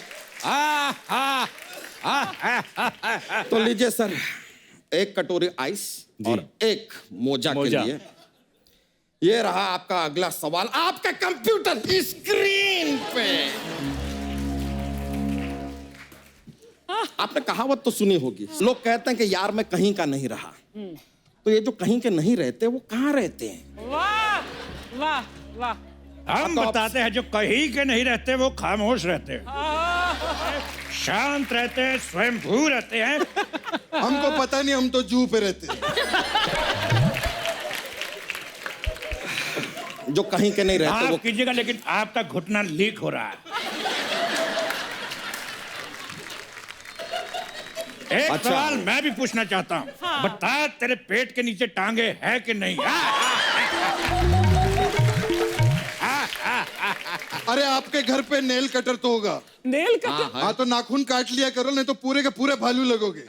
तो लीजिए सर, एक कटोरी आइस और एक मोजा के लिए। ये रहा आपका अगला सवाल आपके कंप्यूटर स्क्रीन पे। आपने कहावत तो सुनी होगी, लोग कहते हैं कि यार मैं कहीं का नहीं रहा। तो ये जो कहीं के नहीं रहते वो कहाँ रहते हैं? वाह वाह वाह। हम बताते हैं जो कहीं के नहीं रहते वो खामोश रहते हैं, शांत रहते हैं, स्वयंभू रहते हैं। हमको पता नहीं, हम तो जू पे रहते हैं। जो कहीं के नहीं रहते वो कीजिएगा, लेकिन आपका घुटना लीक हो रहा है। एक अच्छा। सवाल मैं भी पूछना चाहता हूँ। बता तेरे पेट के नीचे टांगे है कि नहीं? अरे आपके घर पे नेल कटर तो होगा। Nail cutter? हाँ तो नाखून काट लिया करो, नहीं तो पूरे के पूरे भालू लगोगे।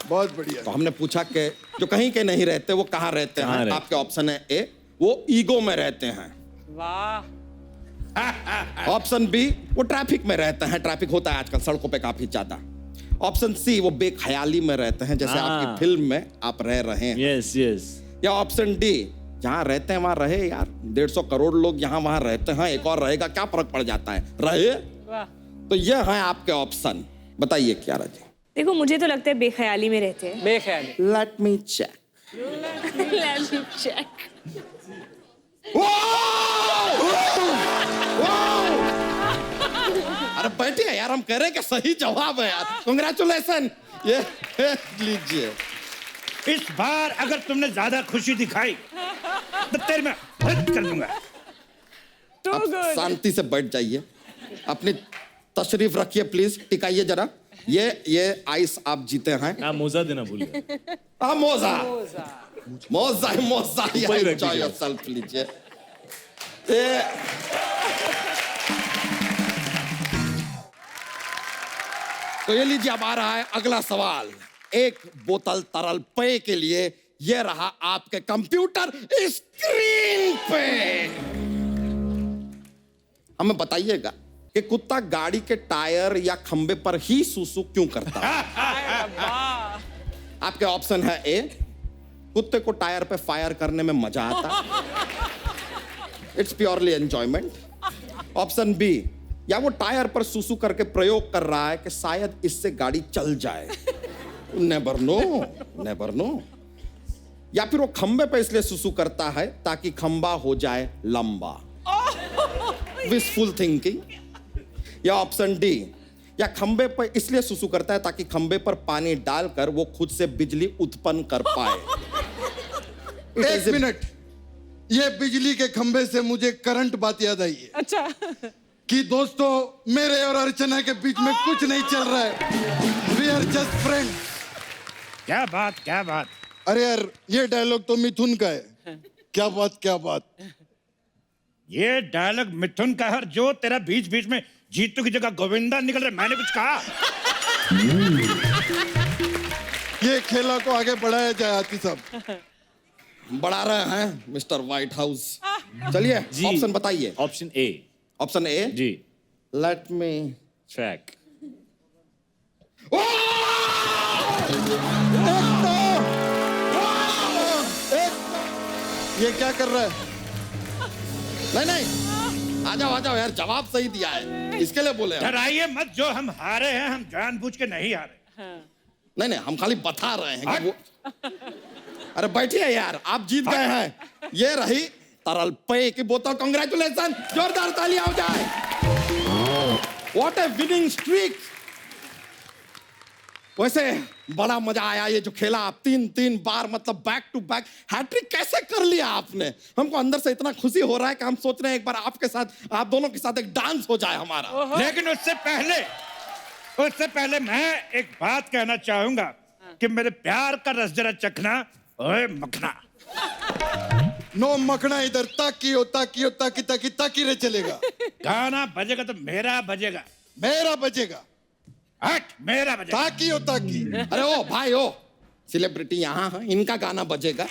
बहुत बढ़िया। तो हमने पूछा कि जो कहीं के नहीं रहते वो कहाँ रहते हैं? रहते? आपके ऑप्शन है ए, वो ईगो में रहते हैं। वाह। ऑप्शन बी, वो ट्रैफिक में रहते हैं, ट्रैफिक होता है आजकल सड़कों पे काफी ज्यादा। ऑप्शन सी, वो बेख्याली में रहते हैं, जैसे आपकी फिल्म में आप रह रहे हैं। Yes yes. या ऑप्शन डी, जहाँ रहते हैं वहां रहे यार, 150 करोड़ लोग यहाँ वहां रहते हैं, एक और रहेगा क्या फर्क पड़ जाता है, रहे। तो ये है आपके ऑप्शन, बताइए क्या राजी? देखो मुझे तो लगता है बेख्याली में रहते हैं। बेख्याली। Let me check. Let me check. अरे बैठिए यार, हम कह रहे हैं कि सही जवाब है यार। कांग्रेचुलेशन। ये लीजिए। इस बार अगर तुमने ज्यादा खुशी दिखाई तो तेरे में हद कर दूंगा। आप शांति से बैठ जाइए, अपनी तशरीफ रखिए प्लीज, टिकाइए जरा। ये आइस आप जीते हैं। आप मोजा देना भूल गए। हाँ मोजा मोजा मोजा, एंजॉय योरसेल्फ लीजिए। तो ये लीजिए, अब आ रहा है अगला सवाल। एक बोतल तरल पेय के लिए ये रहा आपके कंप्यूटर स्क्रीन पे। हमें बताइएगा कि कुत्ता गाड़ी के टायर या खंबे पर ही सूसू क्यों करता है? आपके ऑप्शन है ए, कुत्ते को टायर पे फायर करने में मजा आता, it's purely enjoyment. Option B, या वो टायर पर सूसू करके प्रयोग कर रहा है कि शायद इससे गाड़ी चल जाए, नेवर नो नेवर नो। या फिर वो खंबे पे इसलिए सूसू करता है ताकि खंबा हो जाए लंबा, विशफुल थिंकिंग। या ऑप्शन डी, या खंबे पर इसलिए सूसू करता है ताकि खंबे पर पानी डालकर वो खुद से बिजली उत्पन्न कर पाए। एक मिनट, ये बिजली के खंबे से मुझे करंट बात याद आई है। अच्छा। कि दोस्तों मेरे और अर्चना के बीच में कुछ नहीं चल रहा है, वी आर जस्ट फ्रेंड्स। क्या बात क्या बात। अरे यार ये डायलॉग तो मिथुन का है। क्या बात क्या बात। ये डायलॉग मिथुन का है, जो तेरा बीच बीच में जीतू की जगह गोविंदा निकल रहा है, मैंने कुछ कहा? ये खेला को आगे बढ़ाया जाए आती साहब। बढ़ा रहे हैं मिस्टर व्हाइट हाउस। चलिए ऑप्शन बताइए। Option A. ऑप्शन ए जी। Let me track. ये क्या कर रहा है? नहीं आ जाओ यार, जवाब सही दिया है, इसके लिए बोले। डराइए मत, जो हम हारे हैं हम जानबूझ के नहीं हारे। नहीं हम खाली बता रहे हैं कि वो। अरे बैठिए यार, आप जीत गए हैं। ये रही तरल पेय की बोतल। कांग्रेचुलेशन, जोरदार तालियां हो जाए। What A winning streak. वैसे बड़ा मजा आया ये जो खेला आप 3 बार मतलब बैक टू बैक हैट्रिक कैसे कर लिया आपने? हमको अंदर से इतना खुशी हो रहा है कि हम सोच रहे हैं एक बार आपके साथ, आप दोनों के साथ एक डांस हो जाए हमारा। लेकिन उससे पहले मैं एक बात कहना चाहूंगा कि मेरे प्यार का रस जरा चखना। ओए मखना, नो मखना इधर ताकियो ताकियो ताकी ताकी ताकी रे चलेगा। गाना बजेगा तो मेरा बजेगा। मेरा बजेगा। हट, मेरा बजेगा। ताकियो ताकी। अरे ओ भाई ओ, सेलिब्रिटी यहाँ है, इनका गाना बजेगा।